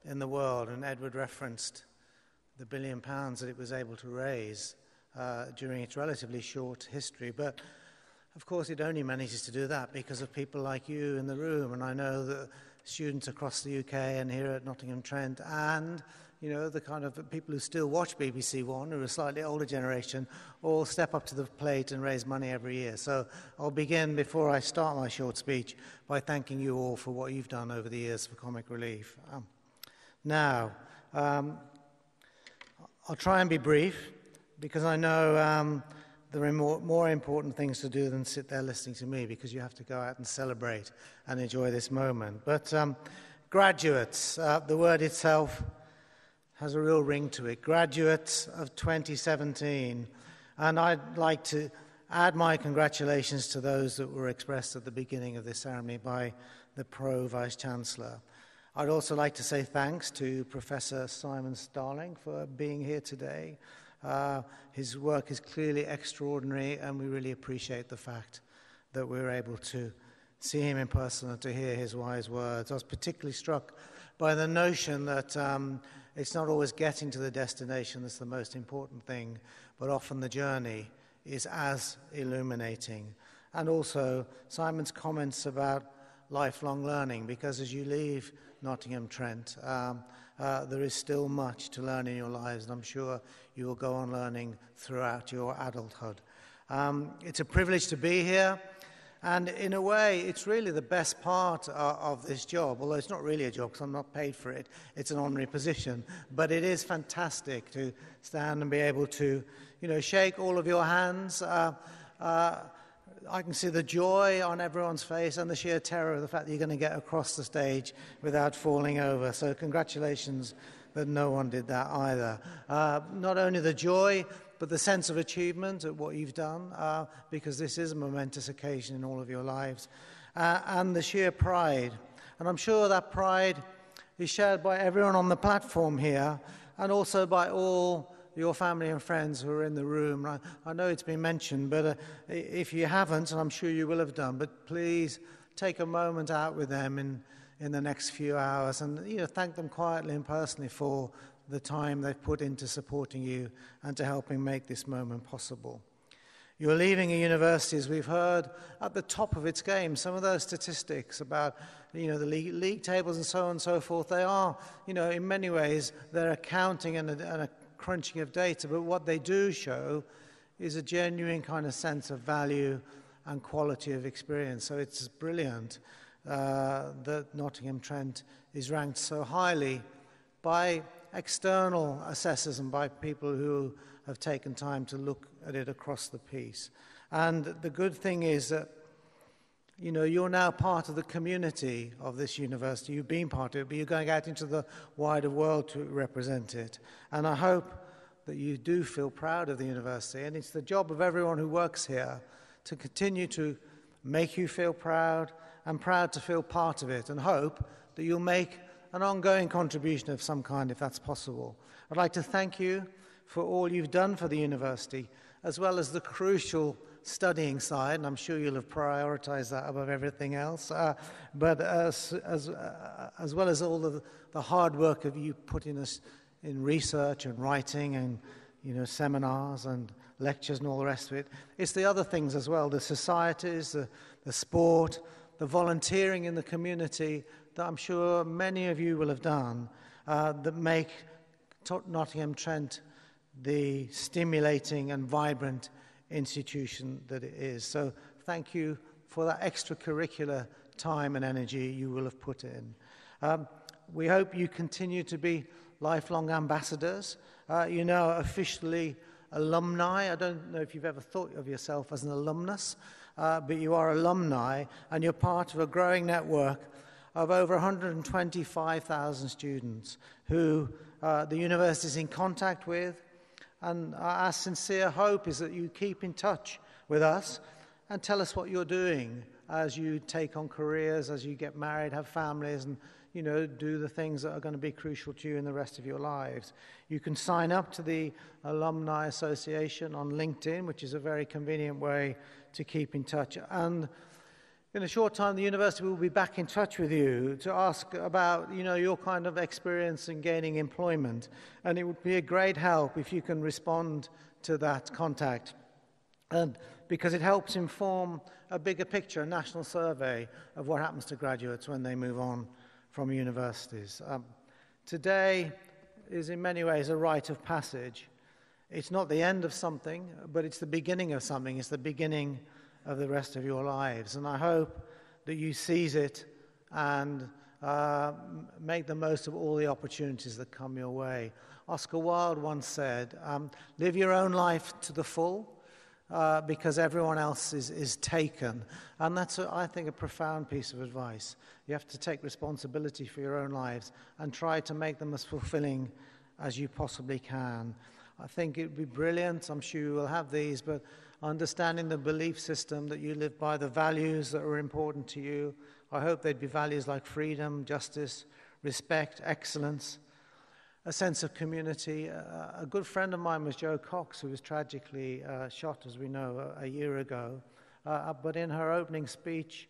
in the world, and Edward referenced the £1 billion that it was able to raise during its relatively short history. But, of course, it only manages to do that because of people like you in the room, and I know that students across the UK and here at Nottingham-Trent and the kind of people who still watch BBC One, who are a slightly older generation, all step up to the plate and raise money every year. So I'll begin, before I start my short speech, by thanking you all for what you've done over the years for Comic Relief. Now, I'll try and be brief, because I know there are more important things to do than sit there listening to me, because you have to go out and celebrate and enjoy this moment. But graduates, the word itself has a real ring to it. Graduates of 2017. And I'd like to add my congratulations to those that were expressed at the beginning of this ceremony by the Pro Vice-Chancellor. I'd also like to say thanks to Professor Simon Starling for being here today. His work is clearly extraordinary, and we really appreciate the fact that we were able to see him in person and to hear his wise words. I was particularly struck by the notion that it's not always getting to the destination that's the most important thing, but often the journey is as illuminating. And also Simon's comments about lifelong learning, because as you leave Nottingham-Trent, there is still much to learn in your lives, and I'm sure you will go on learning throughout your adulthood. It's a privilege to be here. And in a way, it's really the best part of this job, although it's not really a job because I'm not paid for it. It's an honorary position. But it is fantastic to stand and be able to, shake all of your hands. I can see the joy on everyone's face and the sheer terror of the fact that you're going to get across the stage without falling over. So congratulations that no one did that either. Not only the joy, but the sense of achievement at what you've done, because this is a momentous occasion in all of your lives, and the sheer pride. And I'm sure that pride is shared by everyone on the platform here, and also by all your family and friends who are in the room. I know it's been mentioned, but if you haven't, and I'm sure you will have done, but please take a moment out with them in the next few hours, and thank them quietly and personally for the time they've put into supporting you and to helping make this moment possible. You're leaving a university, as we've heard, at the top of its game. Some of those statistics about, the league tables and so on and so forth, they are, in many ways, they're accounting and a crunching of data, but what they do show is a genuine kind of sense of value and quality of experience. So it's brilliant that Nottingham Trent is ranked so highly by external assessors and by people who have taken time to look at it across the piece. And the good thing is that, you're now part of the community of this university. You've been part of it, but you're going out into the wider world to represent it. And I hope that you do feel proud of the university. And it's the job of everyone who works here to continue to make you feel proud and proud to feel part of it, and hope that you'll make an ongoing contribution of some kind if that's possible. I'd like to thank you for all you've done for the university, as well as the crucial studying side, and I'm sure you'll have prioritized that above everything else, but as well as all of the hard work of you putting us in research and writing and seminars and lectures and all the rest of it. It's the other things as well, the societies, the sport, the volunteering in the community that I'm sure many of you will have done that make Nottingham Trent the stimulating and vibrant institution that it is. So thank you for that extracurricular time and energy you will have put in. We hope you continue to be lifelong ambassadors. Officially alumni. I don't know if you've ever thought of yourself as an alumnus, but you are alumni, and you're part of a growing network of over 125,000 students who the university is in contact with. And our sincere hope is that you keep in touch with us and tell us what you're doing as you take on careers, as you get married, have families, and do the things that are going to be crucial to you in the rest of your lives. You can sign up to the Alumni Association on LinkedIn, which is a very convenient way to keep in touch. And in a short time, the university will be back in touch with you to ask about, your kind of experience in gaining employment. And it would be a great help if you can respond to that contact. And because it helps inform a bigger picture, a national survey of what happens to graduates when they move on from universities. Today is in many ways a rite of passage. It's not the end of something, but it's the beginning of something. It's the beginning of the rest of your lives. And I hope that you seize it and make the most of all the opportunities that come your way. Oscar Wilde once said, live your own life to the full, because everyone else is taken. And that's, I think, a profound piece of advice. You have to take responsibility for your own lives and try to make them as fulfilling as you possibly can. I think it would be brilliant, I'm sure you will have these, but understanding the belief system that you live by, the values that are important to you. I hope they'd be values like freedom, justice, respect, excellence, a sense of community. A good friend of mine was Joe Cox, who was tragically shot, as we know, a year ago. But in her opening speech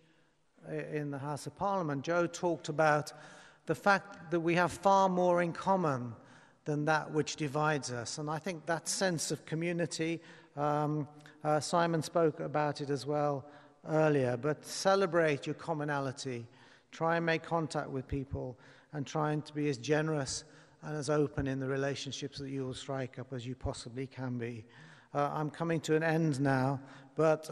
in the House of Parliament, Joe talked about the fact that we have far more in common than that which divides us. And I think that sense of community, Simon spoke about it as well earlier, but celebrate your commonality. Try and make contact with people and trying to be as generous and as open in the relationships that you will strike up as you possibly can be. I'm coming to an end now, but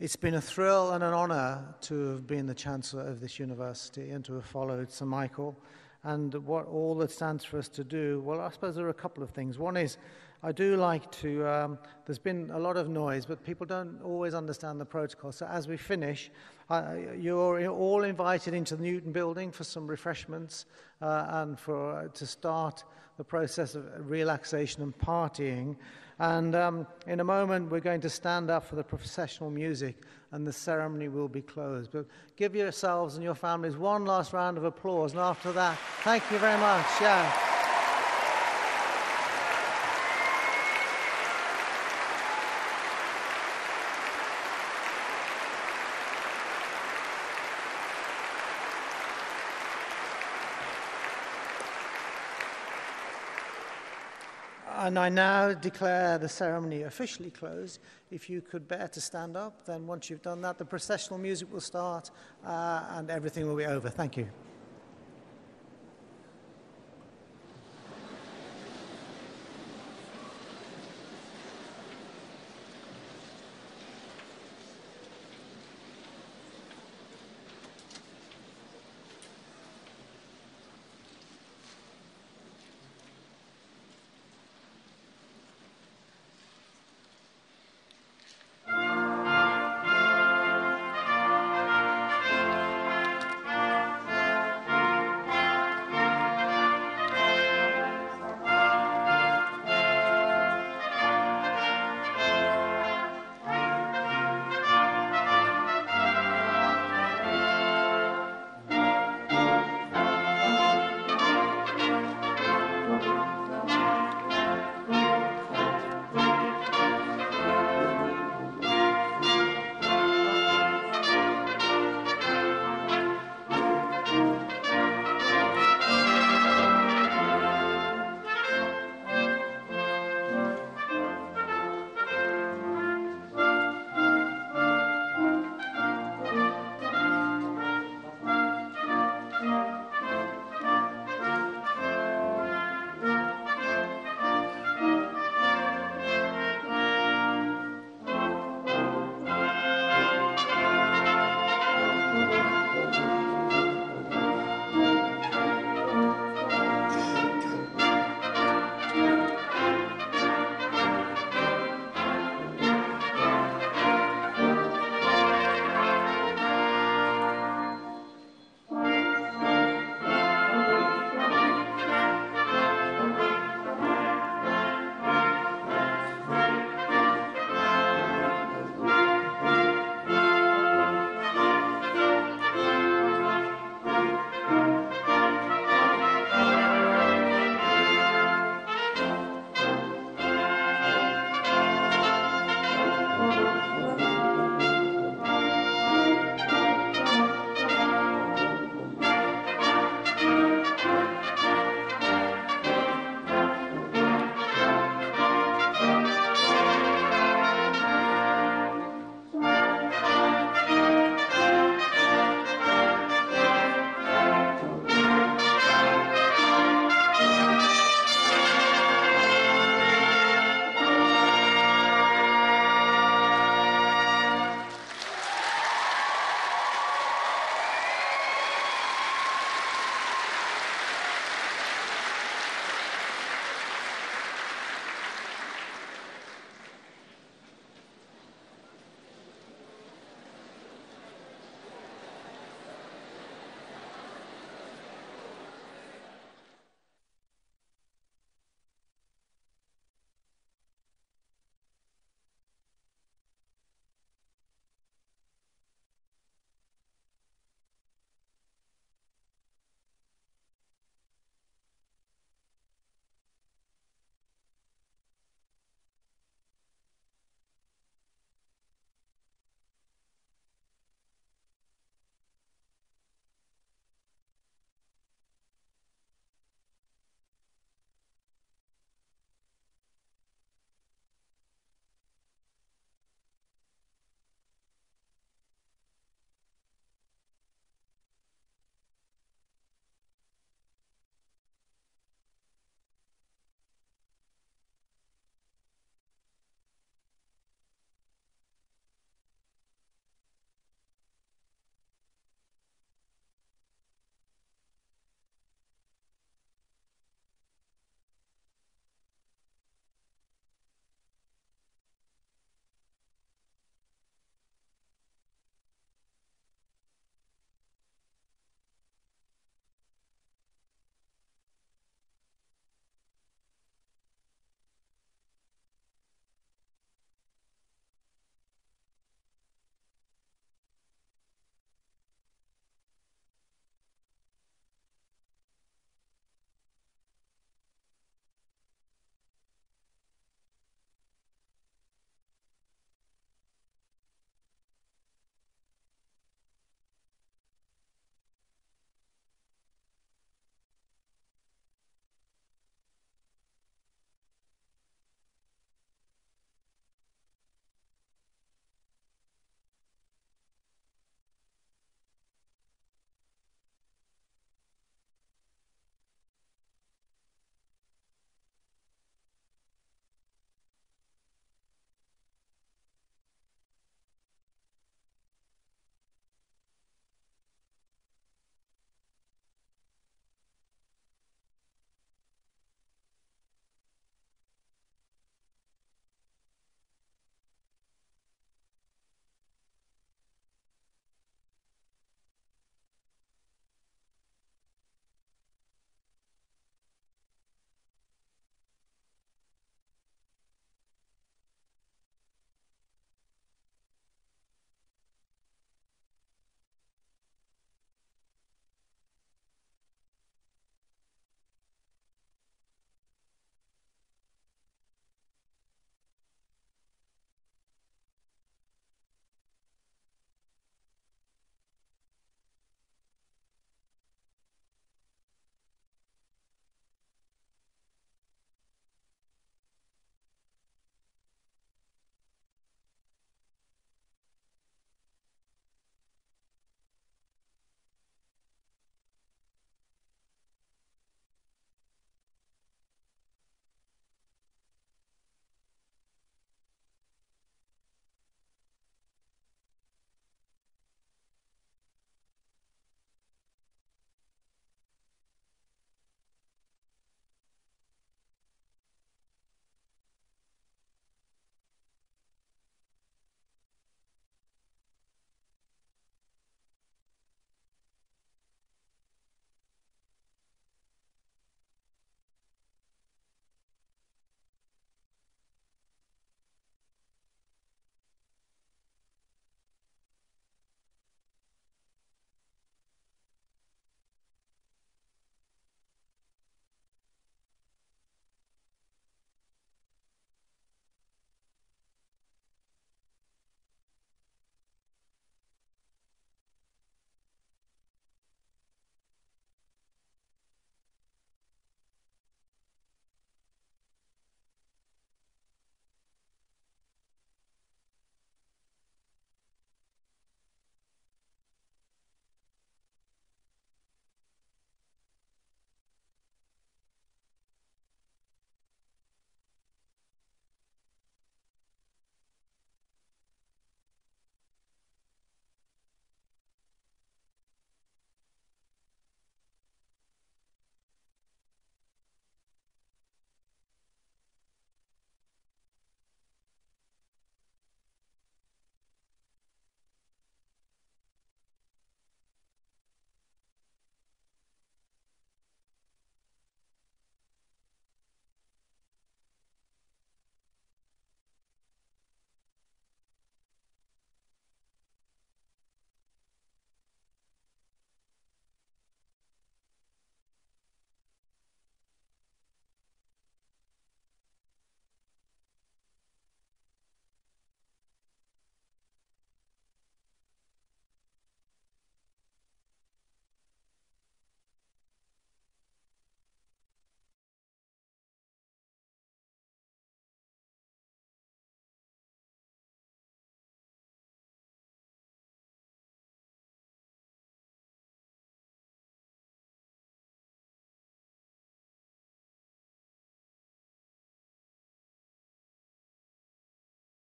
it's been a thrill and an honour to have been the Chancellor of this university and to have followed Sir Michael. And what all that stands for us to do, well, I suppose there are a couple of things. One is, I do like to, there's been a lot of noise, but people don't always understand the protocol. So as we finish, you're all invited into the Newton building for some refreshments and to start the process of relaxation and partying. And in a moment, we're going to stand up for the processional music and the ceremony will be closed. But give yourselves and your families one last round of applause. And after that, thank you very much. Yeah. And I now declare the ceremony officially closed. If you could bear to stand up, then once you've done that, the processional music will start and everything will be over. Thank you.